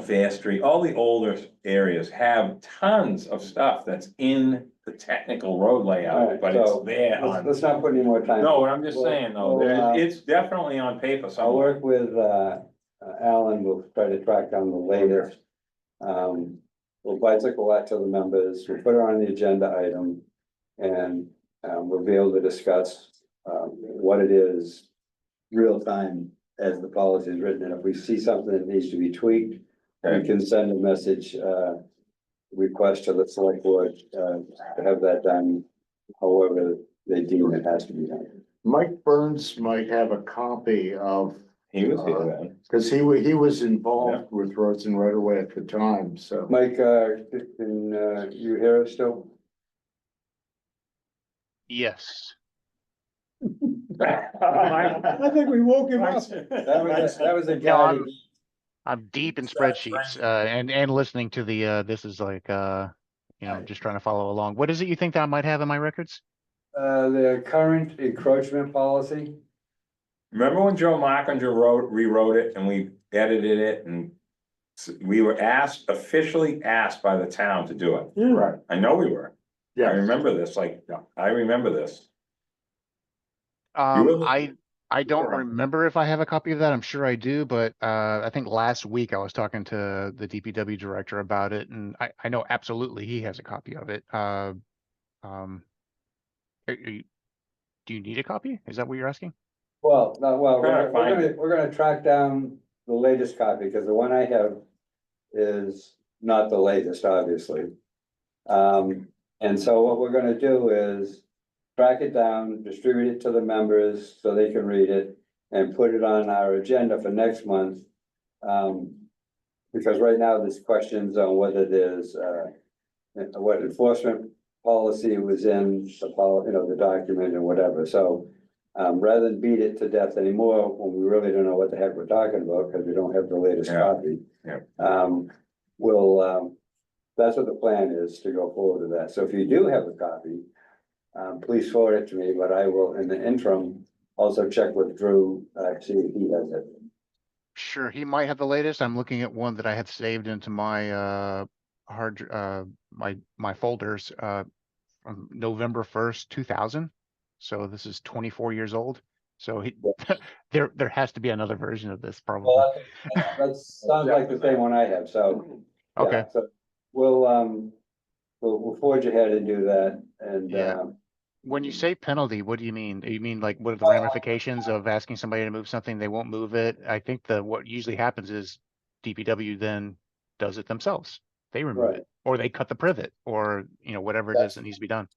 Fair Street, all the older areas have tons of stuff that's in the technical road layout, Alright, but it's so there let's, on. let's not put any more time. No, what I'm just We'll- saying though, we'll, it's definitely on paper I'll somewhere. work with, Alan, we'll try to track down the latest. We'll bicycle that to the members, we'll put it on the agenda item. And, we'll be able to discuss, what it is real time as the policy is written. And if we see something that needs to be tweaked, we Okay. can send a message, request to the select board, to have that done however they deem it has to be done. Mike Burns might have a copy of, He was here then. because he was involved with roads and right away at the time, so. Mike, can, you hear us still? Yes. I think we woke him up. That was a No, guy. I'm deep in spreadsheets, and listening to the, this is like, just trying to follow along. What is it you think that I might have in my records? The current encroachment policy. Remember when Joe Markinger rewrote it and we edited it and we were officially asked by the town to do it. Right, I know we were. I yeah, remember this, I remember this. You were the- I don't Yeah. remember if I have a copy of that. I'm sure I do, but I think last week I was talking to the DPW director about it, and I know absolutely he has a copy of it. Do you need a copy? Is that what you're asking? Well, no, well, Trying to find we're gonna track down the latest copy, because the one I have is not the latest, obviously. And so what we're gonna do is track it down, distribute it to the members so they can read it, and put it on our agenda for next month. Because right now there's questions on whether there's, what enforcement policy was in the document and whatever, so. Rather than beat it to death anymore, when we really don't know what the heck we're talking about, because we don't have the latest Yeah. copy. Yeah. We'll, that's what the plan is, to go forward with that, so if you do have a copy. Please forward it to me, but I will, in the interim, also check with Drew, see if he has it. Sure, he might have the latest. I'm looking at one that I had saved into my my folders from November 1st, 2000. So this is 24 years old. So there has to be another version of this probably. Well, that sounds like the same one I have, so. yeah, Okay. So we'll forge ahead and do that, and, Yeah. When you say penalty, what do you mean? You mean like what are the ramifications of asking somebody to move something, they won't move it? I think what usually happens is DPW then does it themselves. They remove Right. it, or they cut the privet, or whatever it is that needs to be done.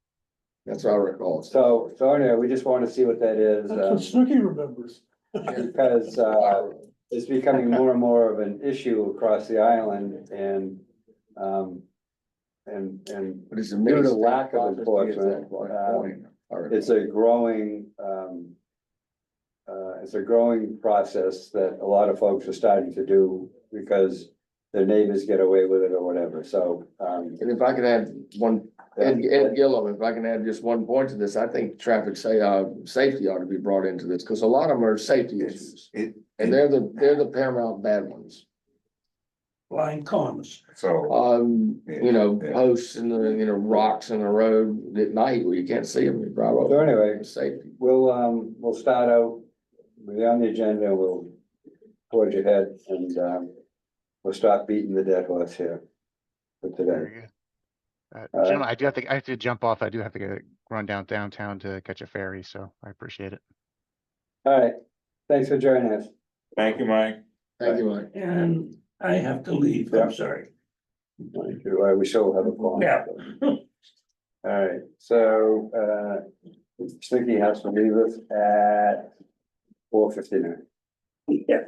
That's what I recall. so anyway, we just want to see what that is. That's what Snooki remembers. Because it's becoming more and more of an issue across the island, and But it's due to amazing. lack of enforcement, it's a growing process that a lot of folks are starting to do because their neighbors get away with it or whatever, so. And if I could add one, Ed Gillum, if I can add just one point to this, I think safety ought to be brought into this, because a lot of them are safety issues. And they're the paramount bad ones. Blind corners. So, Yeah. Posts and rocks in the road at night where you can't see them, you drive So over. anyway, Safety. we'll start out, we'll be on the agenda, we'll forge ahead, and we'll stop beating the dead horse here for today. Very good. Gentlemen, I have to jump off. I do have to run downtown to catch a ferry, so I appreciate it. All right, thanks for joining us. thank you, Mike. Thank you, Mike. And I have to leave, Yeah. I'm sorry. Thank you. We still have a call. Yeah. All right, so, Stinky has to leave us at 4:59. Yeah.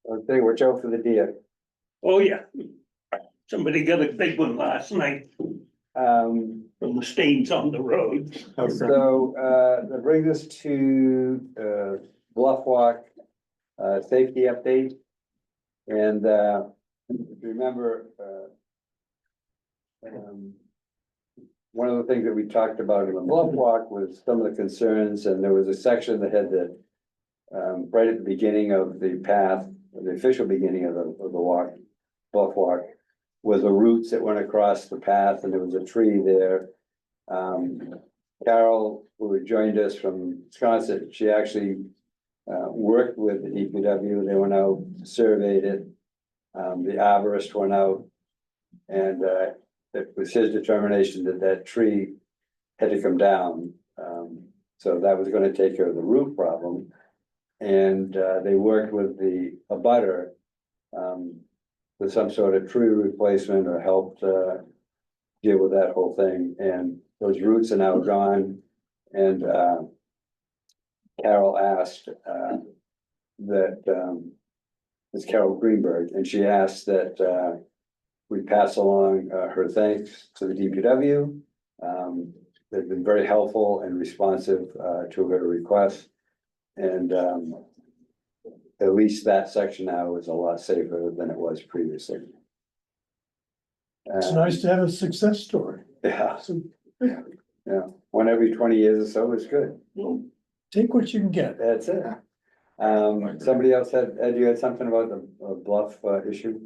Okay, watch out for the deer. Oh, yeah. Somebody got a big one last night Um, from the stains on the road. so, that brings us to, Bluff Walk, safety update. And, remember, one of the things that we talked about in the bluff walk was some of the concerns, and there was a section that had the. Right at the beginning of the path, the official beginning of the walk, bluff walk. Was the roots that went across the path, and there was a tree there. Carol, who had joined us from Wisconsin, she actually. Worked with the DPW, they went out, surveyed it. The arborist went out. And it was his determination that that tree had to come down. So that was gonna take care of the root problem. And they worked with the abutter. With some sort of tree replacement or helped deal with that whole thing, and those roots are now gone. And Carol asked that it's Carol Greenberg, and she asked that we pass along her thanks to the DPW. They've been very helpful and responsive to her request. And at least that section now is a lot safer than it was previously. It's nice to have a success story. Yeah, So yeah, one every 20 years or so is good. take what you can get. That's it. Somebody else Ed, you had something about the bluff issue?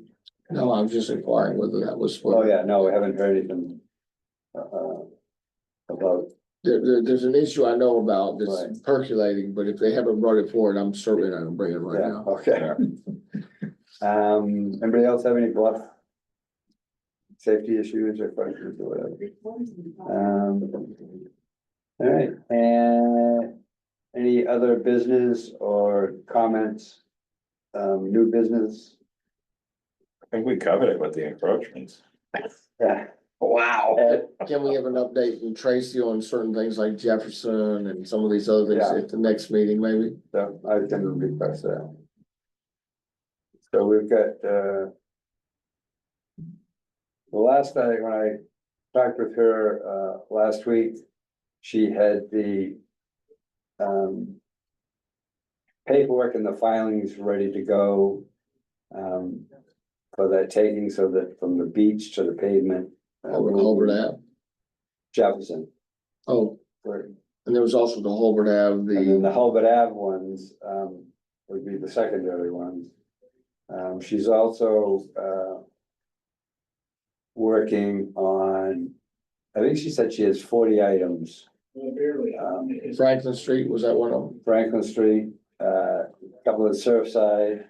No, I was just inquiring whether that was. Oh, yeah, no, we haven't heard anything. About, There's an issue I know about that's Right. percolating, but if they haven't brought it forward, I'm certainly not gonna bring it right yeah, now. okay. Anybody else have any bluff? Safety issues or questions or whatever? All right, and any other business or comments? New business? I think we covered it with the encroachments. Yeah. Wow. Can we have an update from Tracy on certain things like Jefferson and some of these other things Yeah. at the next meeting, maybe? So I can request that. So we've got, the last night when I talked with her, last week, she had the, paperwork and the filings ready to go, for that taking, so that from the beach to the pavement. Holbert Ave. Jefferson. Oh, Where- and there was also the Holbert Ave, And then the, the Hulbert Ave ones, would be the secondary ones. She's also, working on, I think she said she has 40 items. Franklin Street, was that one of them? Franklin Street, a couple of Surfside.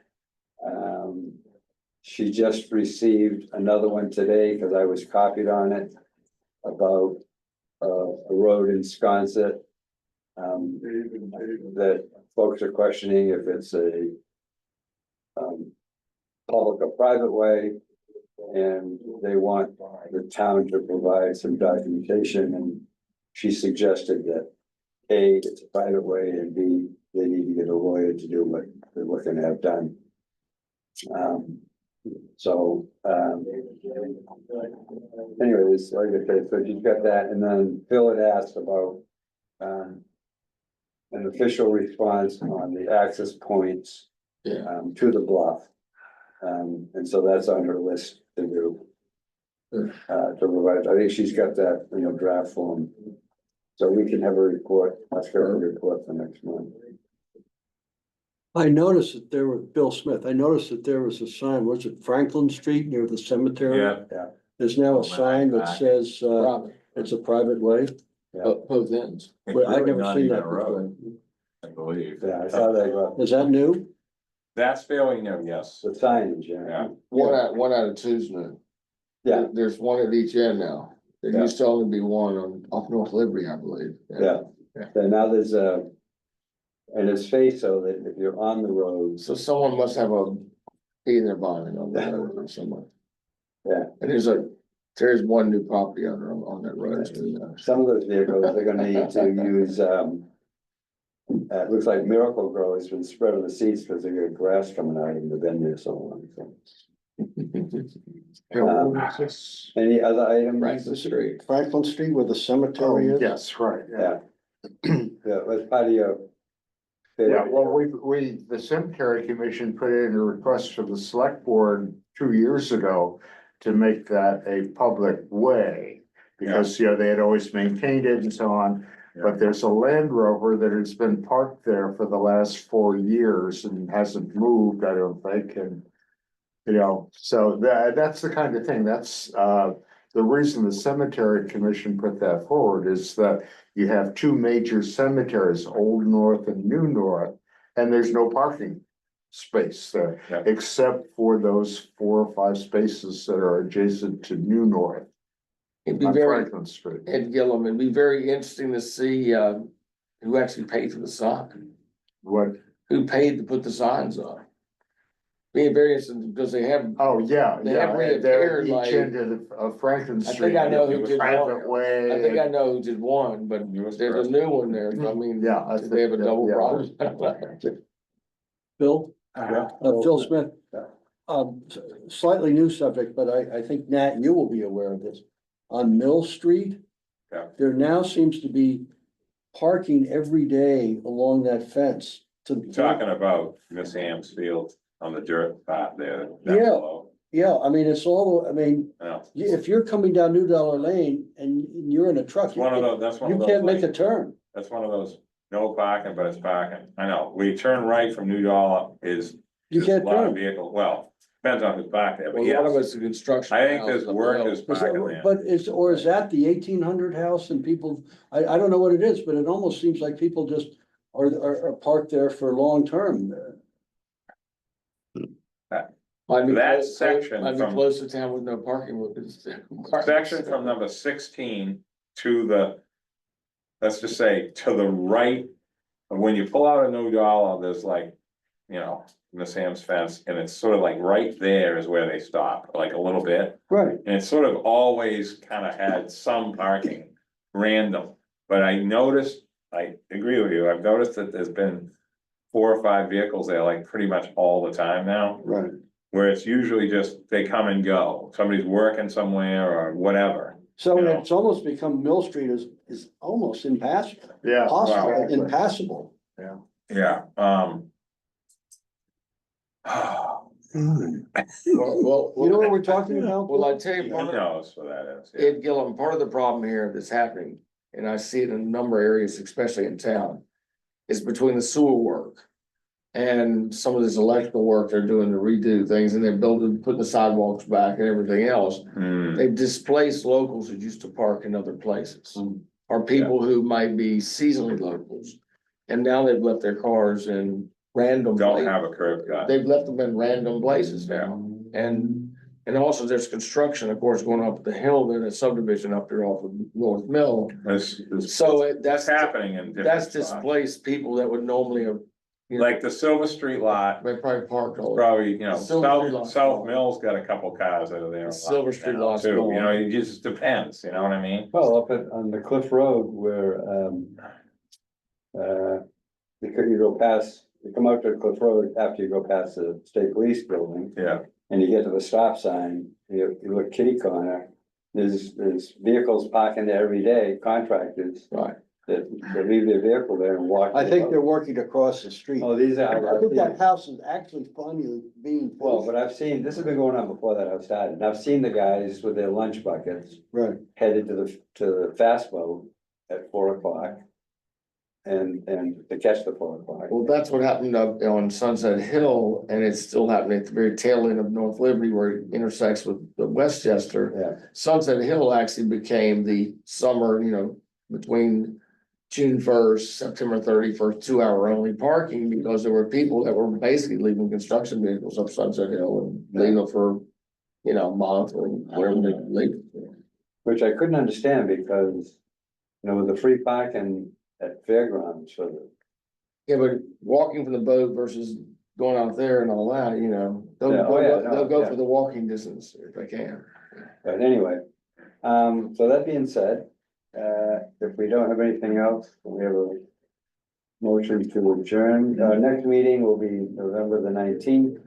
She just received another one today, because I was copied on it, about, a road in Sconset. That folks are questioning if it's a public or private way, and they want the town to provide some documentation, and she suggested that A, it's a private way, and B, they need to get a lawyer to do what they're looking to have done. Anyways, like I said, so she's got that, and then Phil had asked about an official response on the access points Yeah. to the bluff. And so that's on her list to do. To provide, I think she's got that in a draft form. So we can have a report, let's go a report for next month. I noticed that there was, Bill Smith, I noticed that there was a sign, was it Franklin Street near the cemetery? Yeah. There's now a sign that says, Probably, it's a private way, both ends. but I've Really never not seen even that a road, before. I believe. Yeah, I saw that go up. Is that new? That's fairly new, yes. The signage, yeah. Yeah. One out of two's new. Yeah, There's one at each end now. There Yeah. used to only be one on, off North Liberty, I believe. yeah. And now there's a, and it's faced so that if you're on the roads, So someone must have a key in their bonnet on the road or somewhere. Yeah. And there's one new property owner on that road. too. some of those vehicles, they're gonna need to use, it looks like Miracle Grow has been spread on the seats because they got grass coming out and they've been there so long. So. Any other items? Franklin Street. Franklin Street where the Oh, cemetery is? yes, right, yeah. Yeah, that's part of your. Yeah, well, the cemetery commission put in a request for the select board 2 years ago to make that a public way. because, they had always maintained it and so on. But there's a Land Rover that has been parked there for the last 4 years and hasn't moved, I don't think, and. So that's the kind of thing, that's, the reason the cemetery commission put that forward is that you have two major cemeteries, Old North and New North, and there's no parking space there, Yeah. except for those 4 or 5 spaces that are adjacent to New North It'd be on very, Franklin Street. Ed Gillum, it'd be very interesting to see, who actually paid for the sign, What, who paid to put the signs up. Being very interesting because they have, oh, yeah, They have yeah, they're reappeared, each like- end of Franklin I Street. think I know it who was did private one. way. I think I know who did one, but US there's a first. new one there, so I mean, Yeah, I they have a think that- double yeah. problem. Bill, Phil Smith. Slightly new subject, but I think Nat, you will be aware of this. On Mill Street. Yeah. There now seems to be parking every day along that fence to. You're talking about Miss Ham's field on the dirt path there. down Yeah. below. Yeah, I mean, it's all, I mean, No, if you're coming down New Dollar Lane and you're in a truck. it's one of those, that's one You of those. can't make like- a turn. That's one of those, no parking, but it's parking. I know, we turn right from New Dollar is. You is a can't lot of turn. vehicle, well, depends on who's back there, but Well, a lot of yes. it's the construction. I think houses there's up workers below. Is that- parking there. But is that the 1800 house and people, I don't know what it is, but it almost seems like people just are parked there for long term. Might be That close- section Might be from- close to town with no parking. With this. Section from number 16 to the. Let's just say to the right, when you pull out a New Dollar, there's like, Miss Ham's fence, and it's sort of like right there is where they stop, like a little bit. Right. And it's sort of always kind of had some parking, random, but I noticed, I agree with you, I've noticed that there's been 4 or 5 vehicles there like pretty much all the time now. Right. Where it's usually just, they come and go, somebody's working somewhere or whatever. So You know. it's almost become Mill Street is almost impassable, Yeah. possible, exactly. impassable. Yeah, Well, You know what we're talking about? Well, I tell he you, part of, knows what that is, yeah. Ed Gillum, part of the problem here that's happening, and I see it in a number of areas, especially in town, is between the sewer work and some of this electrical work they're doing to redo things, and they're putting the sidewalks back and everything else. Hmm, They've displaced locals who used to park in other places, or people who might be seasonally locals. And now they've left their cars in random. don't places. have a curb cut. They've left them in random places now. And also there's construction, of course, going up the hill, there's a subdivision up there off of North Mill. This, So that's happening in different that's spots. displaced people that would normally have, Like the Silver Street lot, they probably parked all. probably, Silver Street South, lot's South gone. Mill's got a couple cars that are there. a lot Silver Street now, lot's too. gone. It just depends, you know what I mean? Well, on the Cliff Road where, because you go past, you come out to Cliff Road after you go past the state police building. Yeah. And you get to the stop sign, you look kitty corner, there's vehicles parking there every day, contractors. Right. That leave their vehicle there and walk. I think they're working across the street. Oh, these are. I think that house is actually finally being. Well, but I've seen, this has been going on before that I've started, and I've seen the guys with their lunch buckets Right. headed to the fast boat at 4 o'clock. And to catch the 4 o'clock. Well, that's what happened up on Sunset Hill, and it's still happening at the very tail end of North Liberty where it intersects with the Westchester. Yeah, Sunset Hill actually became the summer, between June 1st, September 31st, 2-hour only parking, because there were people that were basically leaving construction vehicles up Sunset Hill and leaving for, a month or whatever they leave. which I couldn't understand because, with the free parking at fairgrounds, so that. Yeah, but walking from the boat versus going out there and all that, they'll, Yeah, oh, yeah, they'll, no, they'll go yeah. for the walking distance if they can. But anyway, so that being said, if we don't have anything else, we have a motion to adjourn. Our next meeting will be November the 19th.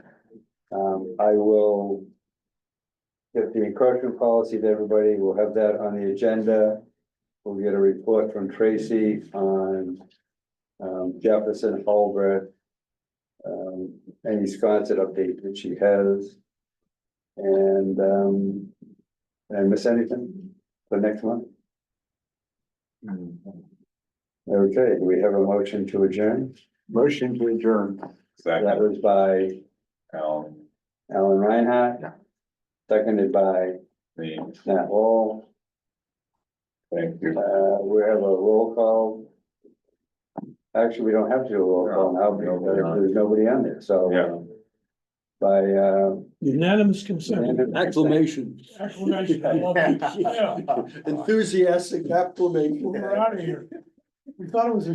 I will get the encroachment policy to everybody. We'll have that on the agenda. We'll get a report from Tracy on Jefferson, Holbrook, any Sconset update that she has. And miss anything? for next month? Okay, do we have a motion to adjourn? Motion to adjourn. That Second, was by Alan, Alan Reinhardt. Yeah. Seconded by me, Nat Wall. thank you. We have a roll call. Actually, we don't have to do a roll call now because there's nobody on there, so. Yeah. By, Unanimous consent. Acclamation. Acclamation. I love it. Yeah. Enthusiastic acclamation. We're out of here. We thought it was a